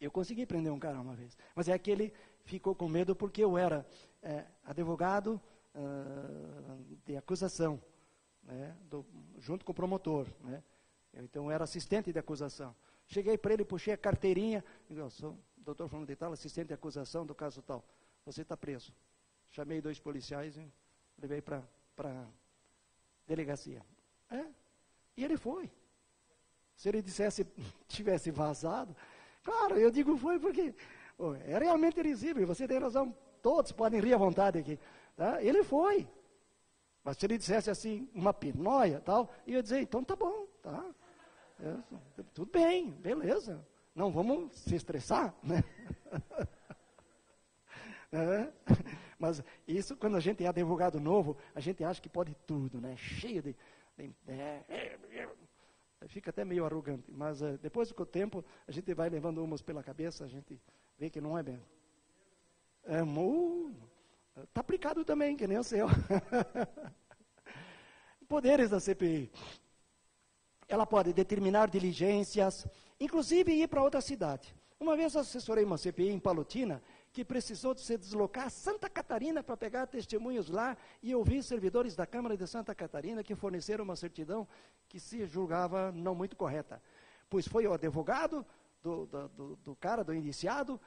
B: Eu consegui prender um cara uma vez, mas é que ele ficou com medo porque eu era advogado de acusação, né, junto com o promotor. Né? Então eu era assistente de acusação. Cheguei para ele, puxei a carteirinha, digo, eu sou o doutor falando de tal, assistente de acusação do caso tal. Você está preso. Chamei 2 policiais e levei para a delegacia. E ele foi. Se ele tivesse vazado, claro, eu digo foi porque é realmente risível, você tem razão, todos podem rir à vontade aqui. Tá? Ele foi. Mas se ele dissesse assim, uma pinóia, tal, eu ia dizer, então tá bom, tá? Tudo bem, beleza. Não vamos se estressar, né? Mas isso, quando a gente é advogado novo, a gente acha que pode tudo, né? Cheio de fica até meio arrogante, mas depois do tempo, a gente vai levando umas pela cabeça, a gente vê que não é bem. Está aplicado também, que nem o seu. Poderes da CPI. ela pode determinar diligências, inclusive ir para outra cidade. Uma vez assessorei uma CPI em Palotina, que precisou de se deslocar a Santa Catarina para pegar testemunhos lá e ouvir servidores da Câmara de Santa Catarina que forneceram uma certidão que se julgava não muito correta. Pois foi o advogado do cara, do indiciado,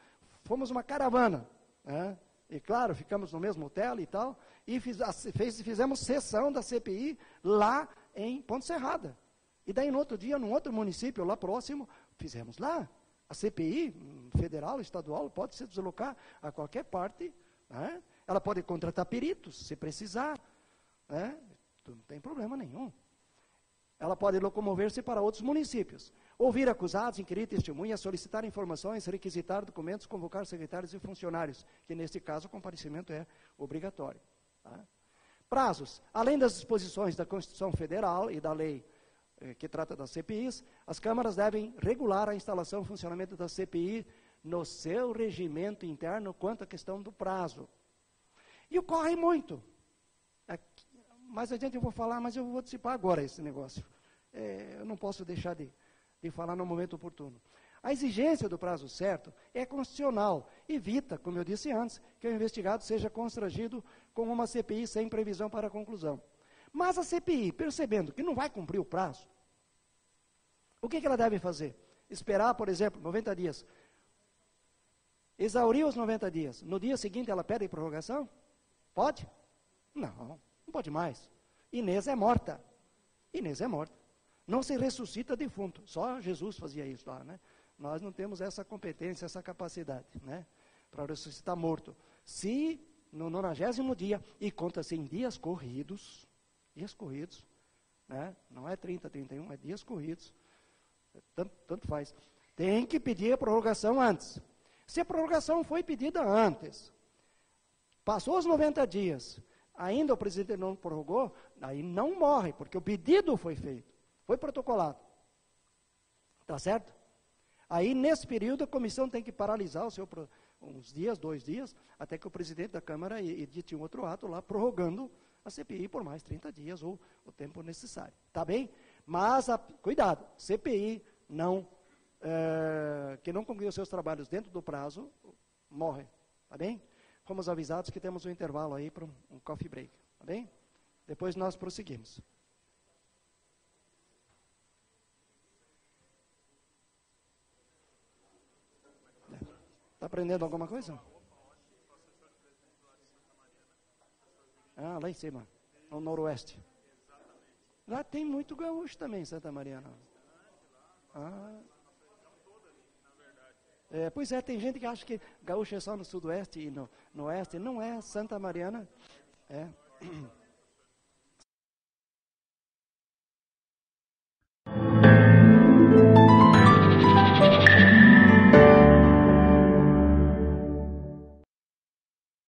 B: fomos uma caravana, né? E claro, ficamos no mesmo hotel e tal, e fizemos sessão da CPI lá em Ponte Serrada. E daí, no outro dia, num outro município lá próximo, fizemos lá. A CPI, federal, estadual, pode se deslocar a qualquer parte, né? Ela pode contratar peritos, se precisar, né? Não tem problema nenhum. Ela pode locomover-se para outros municípios, ouvir acusados, inquirir testemunhas, solicitar informações, requisitar documentos, convocar secretários e funcionários, que neste caso o comparecimento é obrigatório. Tá? Prazos. Além das disposições da Constituição Federal e da lei que trata das CPIs, as câmaras devem regular a instalação e funcionamento da CPI no seu regimento interno quanto à questão do prazo. E ocorre muito. Mais adiante eu vou falar, mas eu vou antecipar agora esse negócio. Eu não posso deixar de falar no momento oportuno. A exigência do prazo certo é constitucional. Evita, como eu disse antes, que o investigado seja constrangido com uma CPI sem previsão para a conclusão. Mas a CPI, percebendo que não vai cumprir o prazo, o que ela deve fazer? Esperar, por exemplo, 90 dias. Exaurir os 90 dias. No dia seguinte ela pede prorrogação? Pode? Não pode mais. Inês é morta. Inês é morta. Não se ressuscita defunto. Só Jesus fazia isso lá, né? Nós não temos essa competência, essa capacidade, né? Para ressuscitar morto. Se no 90º dia, e conta-se em dias corridos, né? Não é 30, 31, é dias corridos, tanto faz. Tem que pedir a prorrogação antes. Se a prorrogação foi pedida antes, passou os 90 dias, ainda o presidente não prorrogou, aí não morre, porque o pedido foi feito, foi protocolado. Tá certo? Aí, nesse período, a comissão tem que paralisar uns dias, 2 dias, até que o presidente da Câmara edite um outro ato lá, prorrogando a CPI por mais 30 dias, ou o tempo necessário. Tá bem? Mas, cuidado, CPI que não concluiu seus trabalhos dentro do prazo, morre. Tá bem? Fomos avisados que temos um intervalo aí para um coffee break. Tá bem? Depois nós prosseguimos. Está aprendendo alguma coisa? Lá em cima, no noroeste. Lá tem muito gaúcho também, Santa Mariana. Pois é, tem gente que acha que gaúcho é só no sudoeste e no oeste. Não é, Santa Mariana.